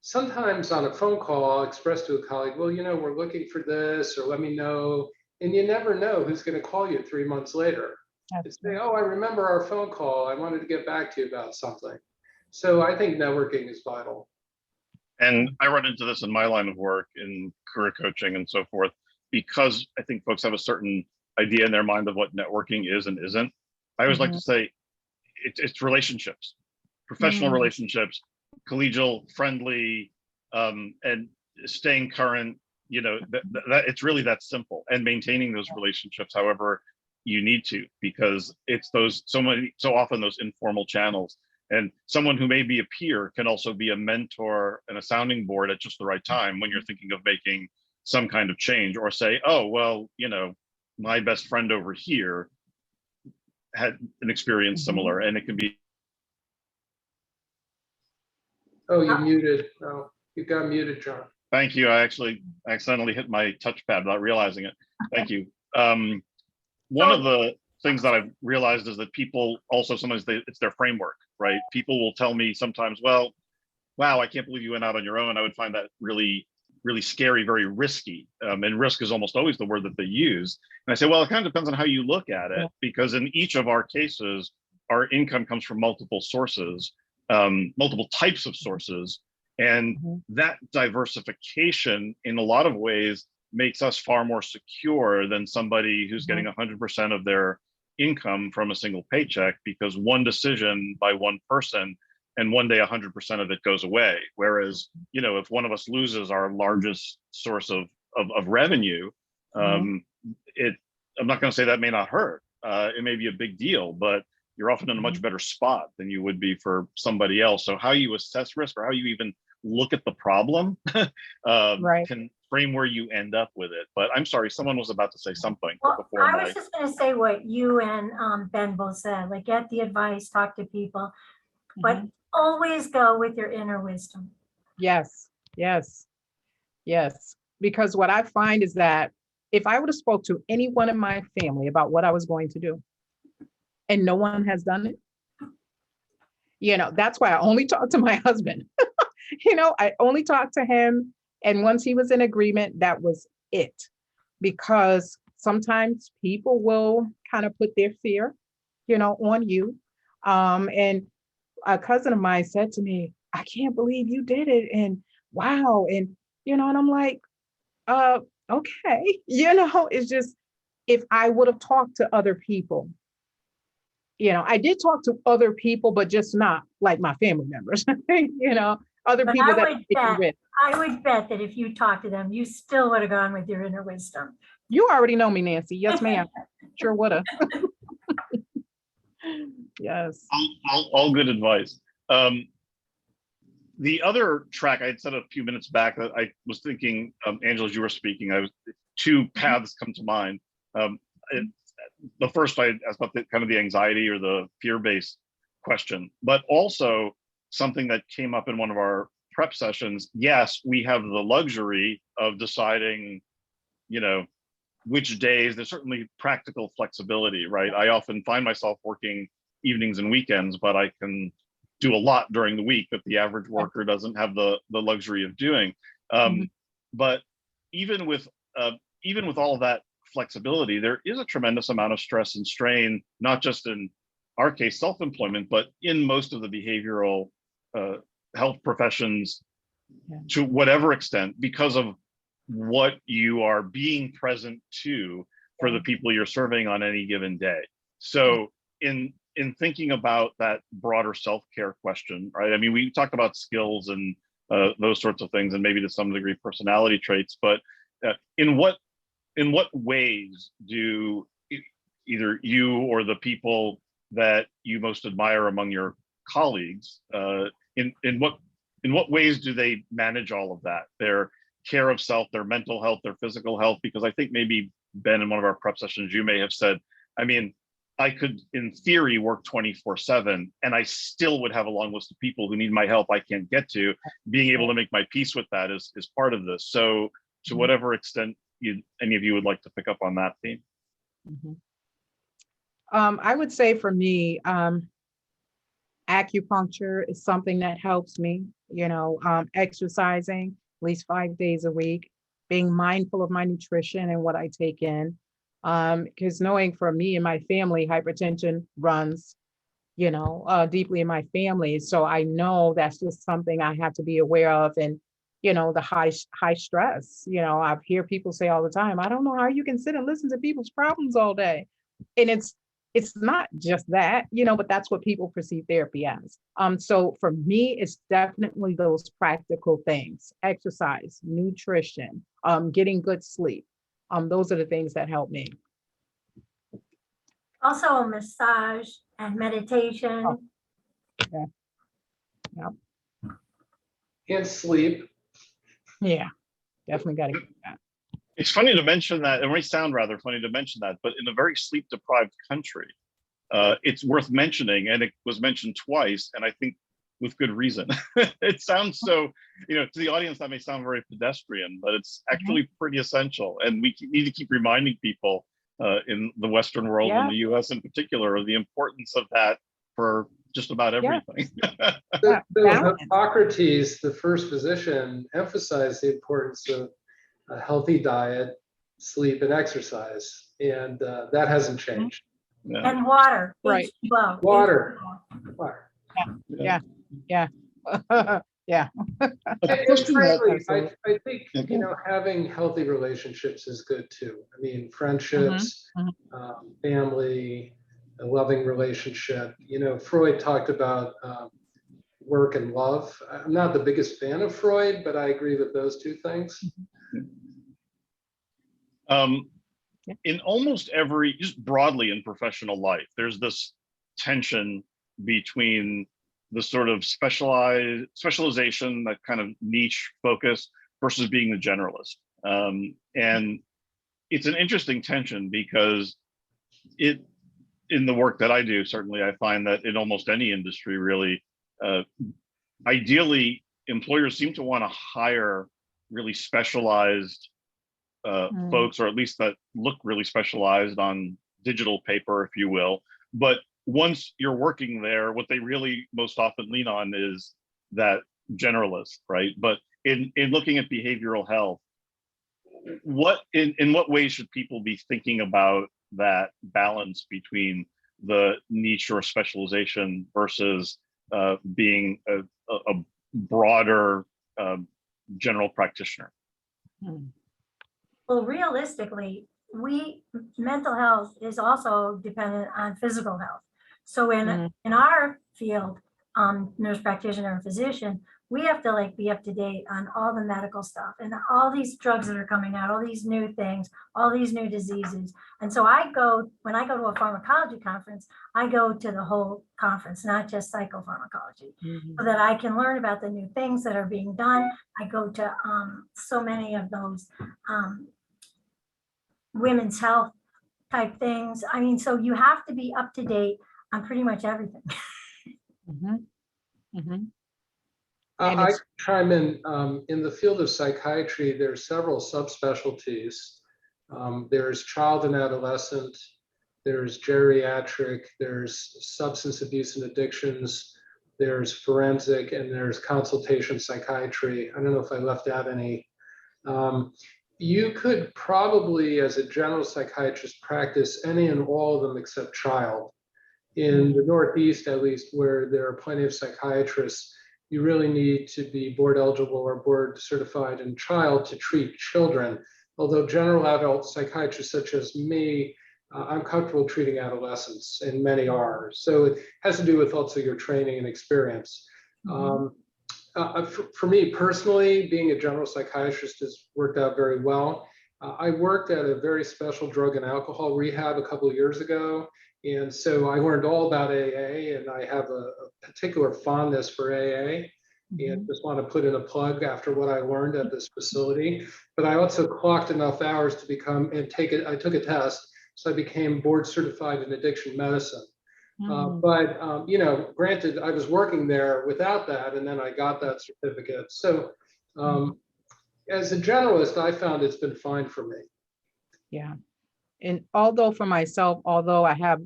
sometimes on a phone call, I'll express to a colleague, well, we're looking for this, or let me know. And you never know who's going to call you 3 months later. It's saying, oh, I remember our phone call. I wanted to get back to you about something. So I think networking is vital. And I run into this in my line of work in career coaching and so forth, because I think folks have a certain idea in their mind of what networking is and isn't. I always like to say it's relationships, professional relationships, collegial, friendly, and staying current. That it's really that simple, and maintaining those relationships however you need to, because it's so often those informal channels. And someone who may be a peer can also be a mentor and a sounding board at just the right time when you're thinking of making some kind of change, or say, oh, well, my best friend over here had an experience similar, and it can be. Oh, you muted. Oh, you got muted, John. Thank you. I actually accidentally hit my touchpad without realizing it. Thank you. One of the things that I've realized is that people also sometimes it's their framework, right? People will tell me sometimes, well, wow, I can't believe you went out on your own. I would find that really really scary, very risky. And risk is almost always the word that they use. And I say, well, it kind of depends on how you look at it, because in each of our cases, our income comes from multiple sources, multiple types of sources. And that diversification in a lot of ways makes us far more secure than somebody who's getting 100% of their income from a single paycheck, because one decision by one person and one day 100% of it goes away. Whereas, you know, if one of us loses our largest source of revenue, I'm not going to say that may not hurt. It may be a big deal, but you're often in a much better spot than you would be for somebody else. So how you assess risk, or how you even look at the problem can frame where you end up with it. But I'm sorry, someone was about to say something before. I was just going to say what you and Ben both said, like get the advice, talk to people, but always go with your inner wisdom. Yes, yes, yes. Because what I find is that if I would have spoke to anyone in my family about what I was going to do, and no one has done it, you know, that's why I only talk to my husband. You know, I only talked to him. And once he was in agreement, that was it. Because sometimes people will kind of put their fear, you know, on you. And a cousin of mine said to me, I can't believe you did it. And wow. And, you know, and I'm like, okay. You know, it's just, if I would have talked to other people, you know, I did talk to other people, but just not like my family members, you know, other But people I would bet that if you talked to them, you still would have gone with your inner wisdom. You already know me, Nancy. Yes, ma'am. Sure would have. Yes. All good advice. The other track I had said a few minutes back that I was thinking, Angela, as you were speaking, two paths come to mind. The first I asked about kind of the anxiety or the fear-based question, but also something that came up in one of our prep sessions. Yes, we have the luxury of deciding, you know, which days. There's certainly practical flexibility, right? I often find myself working evenings and weekends, but I can do a lot during the week that the average worker doesn't have the luxury of doing. But even with all of that flexibility, there is a tremendous amount of stress and strain, not just in our case, self-employment, but in most of the behavioral health professions to whatever extent, because of what you are being present to for the people you're serving on any given day. So in thinking about that broader self-care question, right? I mean, we talked about skills and those sorts of things, and maybe to some degree personality traits, but in what ways do either you or the people that you most admire among your colleagues, in what ways do they manage all of that? Their care of self, their mental health, their physical health? Because I think maybe, Ben, in one of our prep sessions, you may have said, I mean, I could, in theory, work 24/7, and I still would have a long list of people who need my help I can't get to. Being able to make my peace with that is part of this. So to whatever extent any of you would like to pick up on that theme. I would say for me, acupuncture is something that helps me, you know, exercising at least 5 days a week, being mindful of my nutrition and what I take in. Because knowing for me and my family, hypertension runs, you know, deeply in my family. So I know that's just something I have to be aware of. And, you know, the high stress, you know, I hear people say all the time, I don't know how you can sit and listen to people's problems all day. And it's not just that, you know, but that's what people perceive therapy as. So for me, it's definitely those practical things: exercise, nutrition, getting good sleep. Those are the things that help me. Also a massage and meditation. And sleep. Yeah, definitely got to get that. It's funny to mention that. It might sound rather funny to mention that, but in a very sleep-deprived country, it's worth mentioning, and it was mentioned twice, and I think with good reason. It sounds so, you know, to the audience that may sound very pedestrian, but it's actually pretty essential. And we need to keep reminding people in the Western world, in the US in particular, of the importance of that for just about everything. So balance. Hippocrates, the first physician, emphasized the importance of a healthy diet, sleep, and exercise, and that hasn't changed. Yeah. And water. Right. H2O. Water. H2O. Water. Yeah. Yeah. A And question that, frankly, Absolutely. I think, Okay. you know, having healthy relationships is good too. I mean, friendships, family, a loving relationship. You know, Freud talked about work and love. I'm not the biggest fan of Freud, but I agree with those two things. In almost every, just broadly in professional life, there's this tension between the sort of specialization, that kind of niche focus, versus being the generalist. And it's an interesting tension because in the work that I do, certainly I find that in almost any industry, really, ideally, employers seem to want to hire really specialized folks, or at least that look really specialized on digital paper, if you will. But once you're working there, what they really most often lean on is that generalist, right? But in looking at behavioral health, in what ways should people be thinking about that balance between the niche or specialization versus being a broader general practitioner? Well, realistically, mental health is also dependent on physical health. So in our field, nurse practitioner and physician, we have to like be up to date on all the medical stuff and all these drugs that are coming out, all these new things, all these new diseases. And so when I go to a pharmacology conference, I go to the whole conference, not just psychopharmacology, so that I can learn about the new things that are being done. I go to so many of those women's health type things. I mean, so you have to be up to date on pretty much everything. I chime in the field of psychiatry, there's several subspecialties. There's child and adolescent, there's geriatric, there's substance abuse and addictions, there's forensic, and there's consultation psychiatry. I don't know if I left out any. You could probably, as a general psychiatrist, practice any and all of them except child. In the Northeast, at least, where there are plenty of psychiatrists, you really need to be board eligible or board certified in child to treat children. Although general adult psychiatrists such as me, I'm comfortable treating adolescents, and many are. So it has to do with also your training and experience. For me personally, being a general psychiatrist has worked out very well. I worked at a very special drug and alcohol rehab a couple of years ago. And so I learned all about AA, and I have a particular fondness for AA. And just want to put in a plug after what I learned at this facility. But I also clocked enough hours to become and take it. I took a test, so I became board certified in addiction medicine. But you know, granted, I was working there without that, and then I got that certificate. So as a generalist, I found it's been fine for me. Yeah. And although for myself, although I have,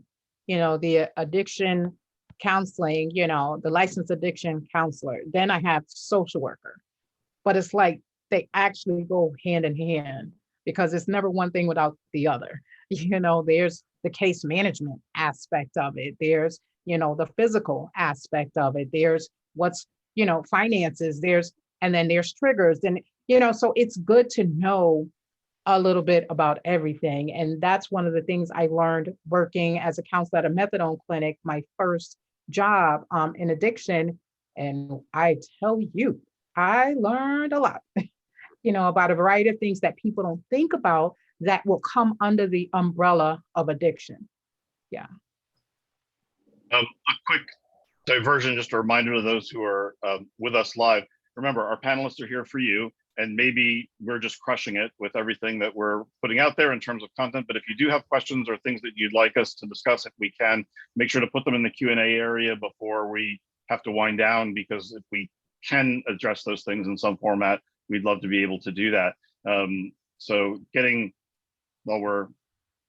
the addiction counseling, the licensed addiction counselor, then I have social worker. But it's like they actually go hand in hand because it's never one thing without the other. There's the case management aspect of it. There's, the physical aspect of it. There's what's, finances, and then there's triggers. And, so it's good to know a little bit about everything. And that's one of the things I learned working as a counselor at a methadone clinic, my first job in addiction. And I tell you, I learned a lot, about a variety of things that people don't think about that will come under the umbrella of addiction. Yeah. A quick diversion, just a reminder to those who are with us live. Remember, our panelists are here for you. And maybe we're just crushing it with everything that we're putting out there in terms of content. But if you do have questions or things that you'd like us to discuss, if we can, make sure to put them in the Q&A area before we have to wind down, because if we can address those things in some format, we'd love to be able to do that. So while we're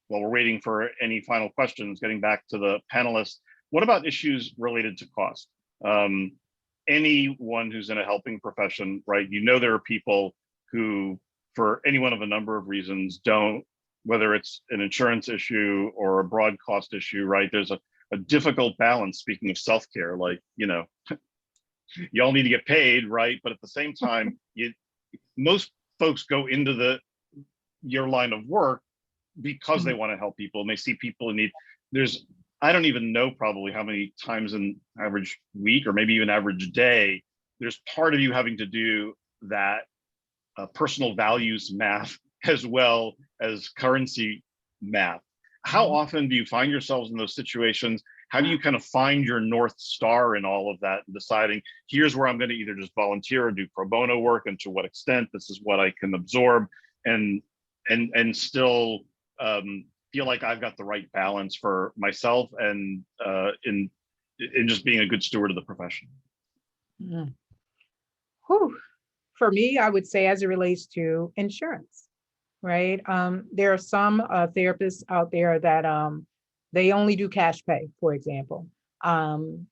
waiting for any final questions, getting back to the panelists, what about issues related to cost? Anyone who's in a helping profession, right? You know, there are people who, for any one of a number of reasons, don't, whether it's an insurance issue or a broad cost issue, right? There's a difficult balance. Speaking of self-care, like, you know, you all need to get paid, right? But at the same time, most folks go into your line of work because they want to help people and they see people in need. I don't even know probably how many times in average week or maybe even average day, there's part of you having to do that personal values math as well as currency math. How often do you find yourselves in those situations? How do you kind of find your North Star in all of that and deciding, here's where I'm going to either just volunteer or do pro bono work, and to what extent this is what I can absorb, and still feel like I've got the right balance for myself and in just being a good steward of the profession? Whew. For me, I would say as it relates to insurance, right? There are some therapists out there that they only do cash pay, for example. And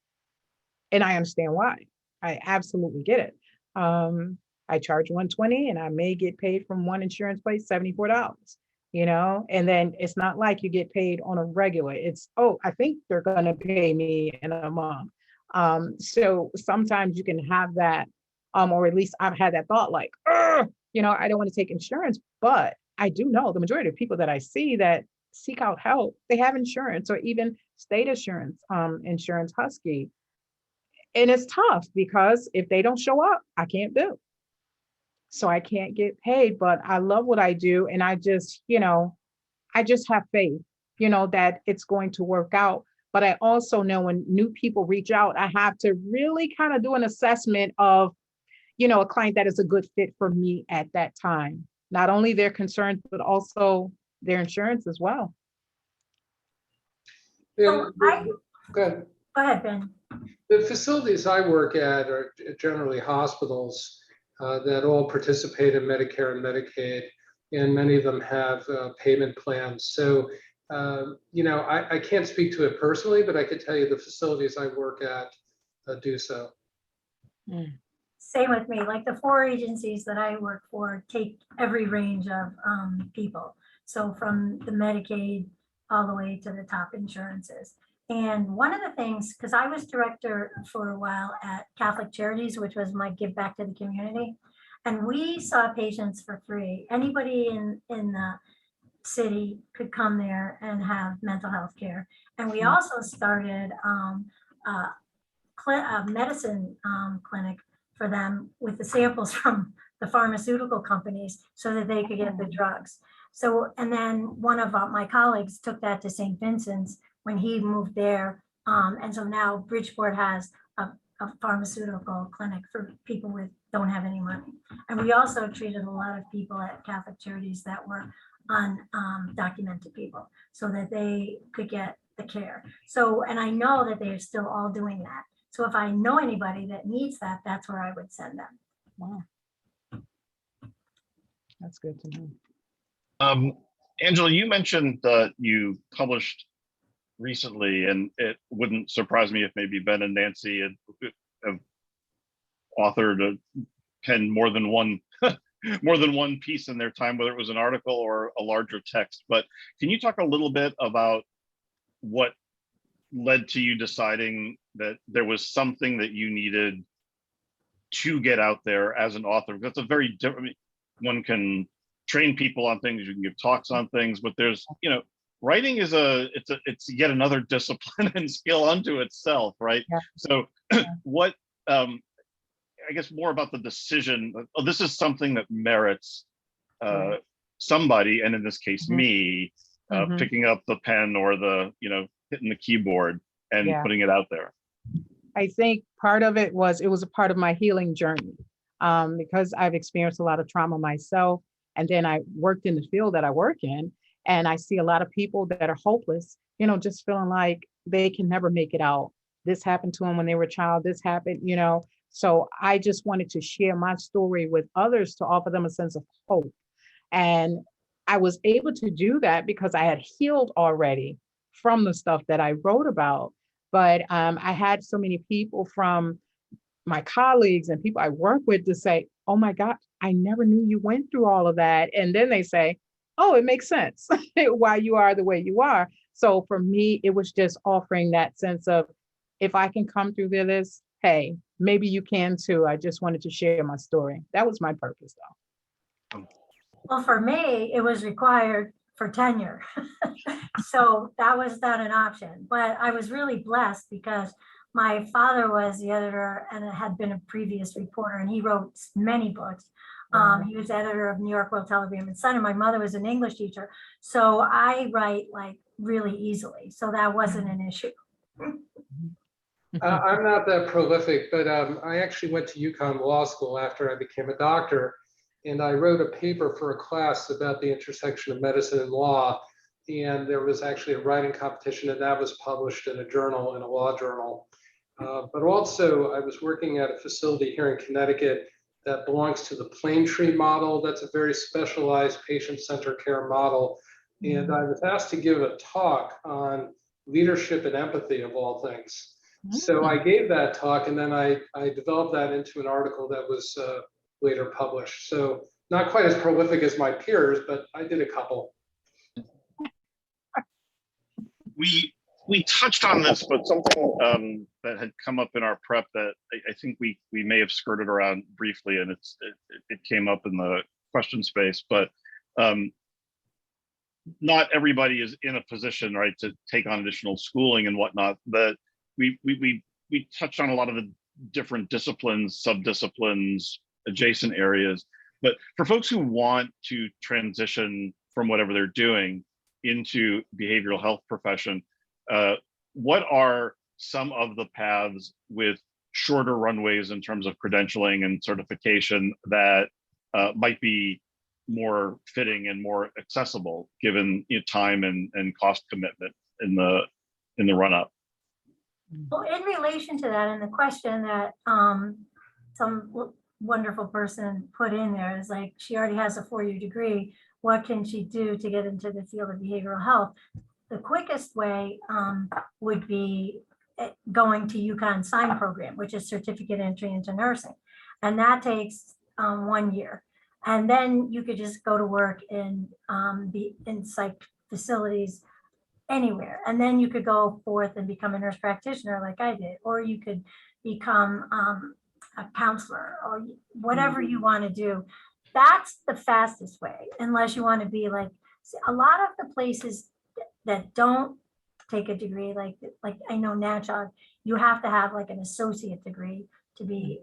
I understand why. I absolutely get it. I charge $120 and I may get paid from one insurance place $74, you know, and then it's not like you get paid on a regular. It's, oh, I think they're going to pay me in a month. So sometimes you can have that, or at least I've had that thought like, you know, I don't want to take insurance, but I do know the majority of people that I see that seek out help, they have insurance or even state insurance, Husky. And it's tough because if they don't show up, I can't bill. So I can't get paid, but I love what I do. And I just, you know, I just have faith, you know, that it's going to work out. But I also know when new people reach out, I have to really kind of do an assessment of, you know, a client that is a good fit for me at that time. Not only their concerns, but also their insurance as well. So Go ahead, Ben. The facilities I work at are generally hospitals that all participate in Medicare and Medicaid, and many of them have payment plans. So, you know, I can't speak to it personally, but I can tell you the facilities I work at do so. Same with me. Like the 4 agencies that I work for take every range of people. So from the Medicaid all the way to the top insurances. And one of the things, because I was director for a while at Catholic Charities, which was my give back to the community, and we saw patients for free. Anybody in the city could come there and have mental health care. And we also started a medicine clinic for them with the samples from the pharmaceutical companies so that they could get the drugs. So, and then one of my colleagues took that to St. Vincent's when he moved there. And so now Bridgeport has a pharmaceutical clinic for people with don't have any money. And we also treated a lot of people at Catholic Charities that were undocumented people so that they could get the care. So, and I know that they're still all doing that. So if I know anybody that needs that, that's where I would send them. Wow. That's good to know. Angela, you mentioned that you published recently, and it wouldn't surprise me if maybe Ben and Nancy have authored or penned more than one piece in their time, whether it was an article or a larger text. But can you talk a little bit about what led to you deciding that there was something that you needed to get out there as an author? That's a very different, I mean, one can train people on things, you can give talks on things, but there's, you know, writing is it's yet another discipline and skill unto itself, right? Yeah. So what, I guess more about the decision, oh, this is something that merits somebody, and in this case, me, picking up the pen or the, you know, hitting the keyboard and putting it out there. I think part of it was a part of my healing journey, because I've experienced a lot of trauma myself. And then I worked in the field that I work in, and I see a lot of people that are hopeless, you know, just feeling like they can never make it out. This happened to them when they were a child, this happened, you know. So I just wanted to share my story with others to offer them a sense of hope. And I was able to do that because I had healed already from the stuff that I wrote about. But I had so many people from my colleagues and people I work with to say, oh my God, I never knew you went through all of that. And then they say, oh, it makes sense why you are the way you are. So for me, it was just offering that sense of, if I can come through this, hey, maybe you can too. I just wanted to share my story. That was my purpose though. Well, for me, it was required for tenure. So that was not an option, but I was really blessed because my father was the editor and had been a previous reporter, and he wrote many books. He was editor of New York World Telegram and Sun, and my mother was an English teacher. So I write like really easily. So that wasn't an issue. I'm not that prolific, but I actually went to UConn Law School after I became a doctor, and I wrote a paper for a class about the intersection of medicine and law. And there was actually a writing competition, and that was published in a journal, in a law journal. But also, I was working at a facility here in Connecticut that belongs to the Plaintree model. That's a very specialized patient-centered care model. And I was asked to give a talk on leadership and empathy, of all things. So I gave that talk, and then I developed that into an article that was later published. So not quite as prolific as my peers, but I did a couple. We touched on this, but something that had come up in our prep that I think we may have skirted around briefly, and it came up in the question space, but not everybody is in a position, right, to take on additional schooling and whatnot. But we touched on a lot of the different disciplines, subdisciplines, adjacent areas. But for folks who want to transition from whatever they're doing into behavioral health profession, what are some of the paths with shorter runways in terms of credentialing and certification that might be more fitting and more accessible given time and cost commitment in the run-up? Well, in relation to that, and the question that some wonderful person put in there is like, she already has a 4-year degree. What can she do to get into the field of behavioral health? The quickest way would be going to UConn SIGN program, which is certificate entry into nursing. And that takes 1 year. And then you could just go to work in psych facilities anywhere. And then you could go forth and become a nurse practitioner like I did, or you could become a counselor, or whatever you want to do. That's the fastest way, unless you want to be like a lot of the places that don't take a degree, like I know NACHOG, you have to have like an associate degree to be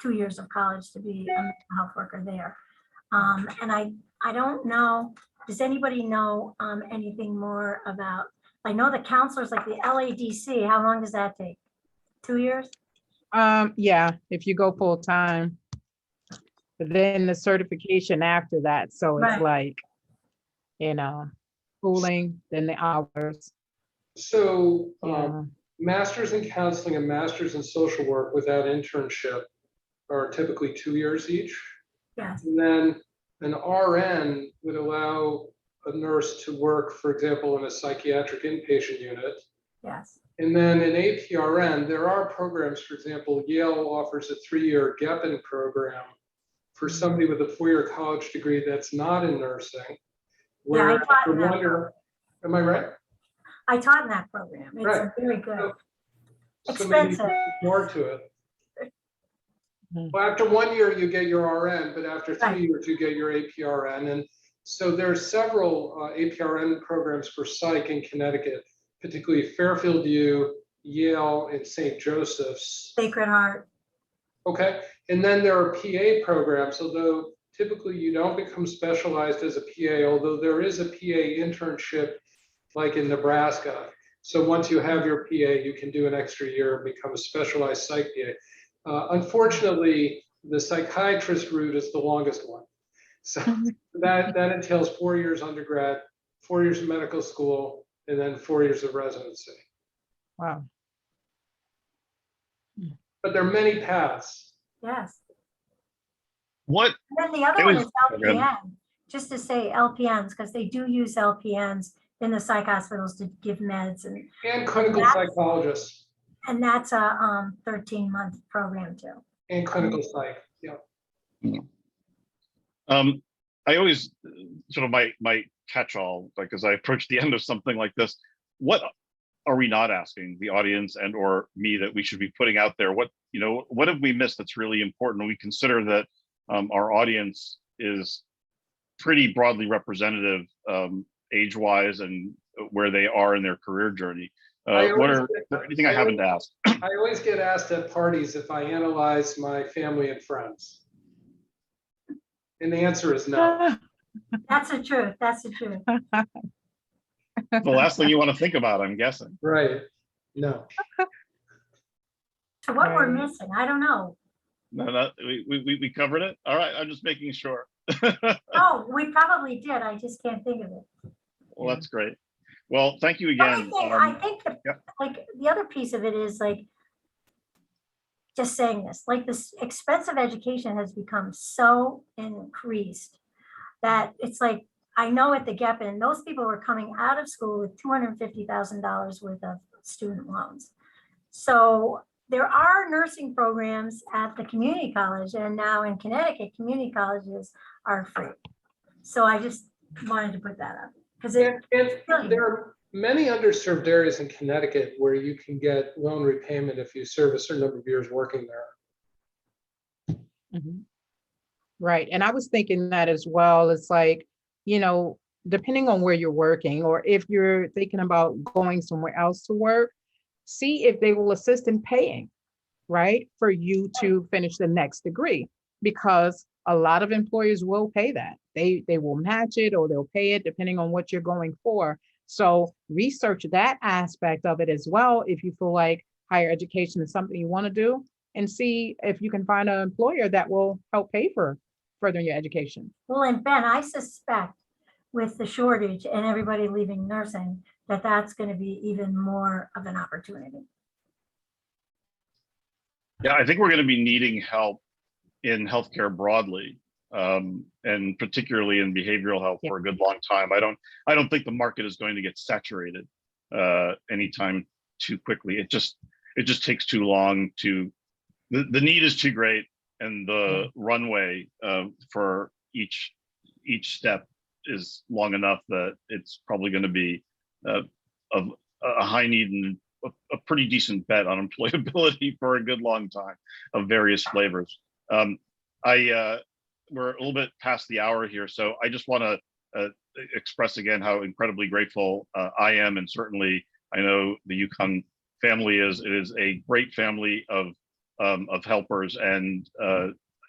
2 years of college to be a mental health worker there. And I don't know, does anybody know anything more about, I know the counselors like the LADC, how long does that take? 2 years? Yeah, if you go full time. But then the certification after that. So it's Right. like, schooling, then the hours. So Yeah. masters in counseling and masters in social work without internship are typically 2 years each. Yes. And then an RN would allow a nurse to work, for example, in a psychiatric inpatient unit. Yes. And then in APRN, there are programs, for example, Yale offers a 3-year GEPIN program for somebody with a 4-year college degree that's not in nursing. Where Yeah, I taught in that wonder, am I right? I taught in that program. It's Right. very good. So maybe Expensive. more to it. Mhm. Well, after 1 year, you get your RN, but after 3 Right. years, you get your APRN. And so there's several APRN programs for psych in Connecticut, particularly Fairfield U, Yale, and St. Joseph's. Sacred Heart. Okay, and then there are PA programs, although typically you don't become specialized as a PA, although there is a PA internship like in Nebraska. So once you have your PA, you can do an extra year and become a specialized psych PA. Unfortunately, the psychiatrist route is the longest one. So that entails 4 years undergrad, 4 years of medical school, and then 4 years of residency. Wow. But there are many paths. Yes. What? And then the other It one was- is LPN, just to say LPNs, because they do use LPNs in the psych hospitals to give meds, And clinical psychologists and that's a 13-month program too. and clinical psych. Yeah. I always sort of my catch-all, like as I approach the end of something like this, what are we not asking the audience and or me that we should be putting out there? What, you know, what have we missed that's really important? We consider that our audience is pretty broadly representative age-wise and where they are in their career journey. Anything I haven't asked? I always get asked at parties if I analyze my family and friends. And the answer is no. That's the truth. That's the truth. The last thing you want to think about, I'm guessing. Right. No. So what we're missing, I don't know. No, we covered it. All right, I'm just making sure. Oh, we probably did. I just can't think of it. Well, that's great. Well, thank you again. I think that, yeah. like, the other piece of it is like, just saying this, like, this expensive education has become so increased that it's like, I know at the Gap, and those people were coming out of school with $250,000 worth of student loans. So there are nursing programs at the community college, and now in Connecticut, community colleges are free. So I just wanted to put that up because there are many underserved areas in Connecticut where you can get loan repayment if you serve a certain number of years working there. Mhm. Right. And I was thinking that as well. It's like, you know, depending on where you're working, or if you're thinking about going somewhere else to work, see if they will assist in paying, right, for you to finish the next degree, because a lot of employers will pay that. They will match it or they'll pay it depending on what you're going for. So research that aspect of it as well if you feel like higher education is something you want to do, and see if you can find an employer that will help pay for furthering your education. Well, and Ben, I suspect with the shortage and everybody leaving nursing, that that's going to be even more of an opportunity. Yeah, I think we're going to be needing help in healthcare broadly, and particularly in behavioral health for a good long time. I don't think the market is going to get saturated anytime too quickly. It just takes too long to. The need is too great, and the runway for each step is long enough that it's probably going to be a high need and a pretty decent bet on employability for a good long time of various flavors. We're a little bit past the hour here, so I just want to express again how incredibly grateful I am, and certainly I know the UConn family is. It is a great family of helpers, and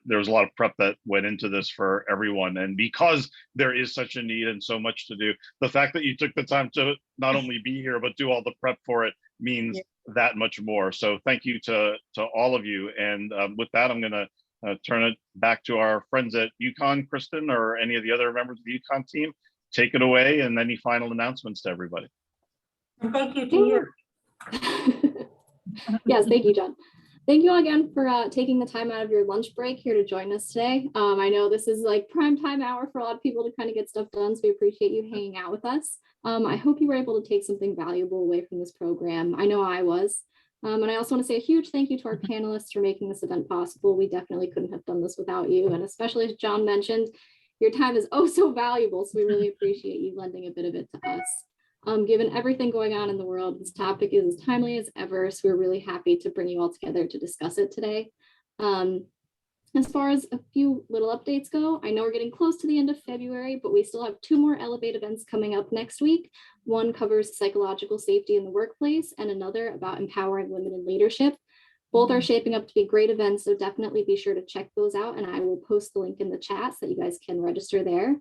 there was a lot of prep that went into this for everyone. And because there is such a need and so much to do, the fact that you took the time to not only be here, but do all the prep for it means that much more. So thank you to all of you. And with that, I'm gonna turn it back to our friends at UConn, Kristen, or any of the other members of the UConn team. Take it away, and any final announcements to everybody. And thank you to you. Yes, thank you, John. Thank you all again for taking the time out of your lunch break here to join us today. I know this is like prime time hour for a lot of people to kind of get stuff done, so we appreciate you hanging out with us. I hope you were able to take something valuable away from this program. I know I was. And I also want to say a huge thank you to our panelists for making this event possible. We definitely couldn't have done this without you. And especially as John mentioned, your time is oh so valuable. So we really appreciate you lending a bit of it to us. Given everything going on in the world, this topic is as timely as ever, so we're really happy to bring you all together to discuss it today. As far as a few little updates go, I know we're getting close to the end of February, but we still have 2 more Elevate events coming up next week. One covers psychological safety in the workplace, and another about empowering women in leadership. Both are shaping up to be great events, so definitely be sure to check those out, and I will post the link in the chat so that you guys can register there.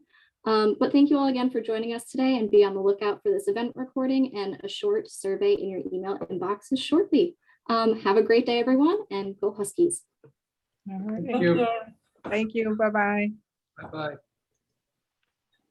But thank you all again for joining us today, and be on the lookout for this event recording and a short survey in your email inboxes shortly. Have a great day, everyone, and go Huskies. All right. Thank you. Thank you. Bye-bye. Bye-bye.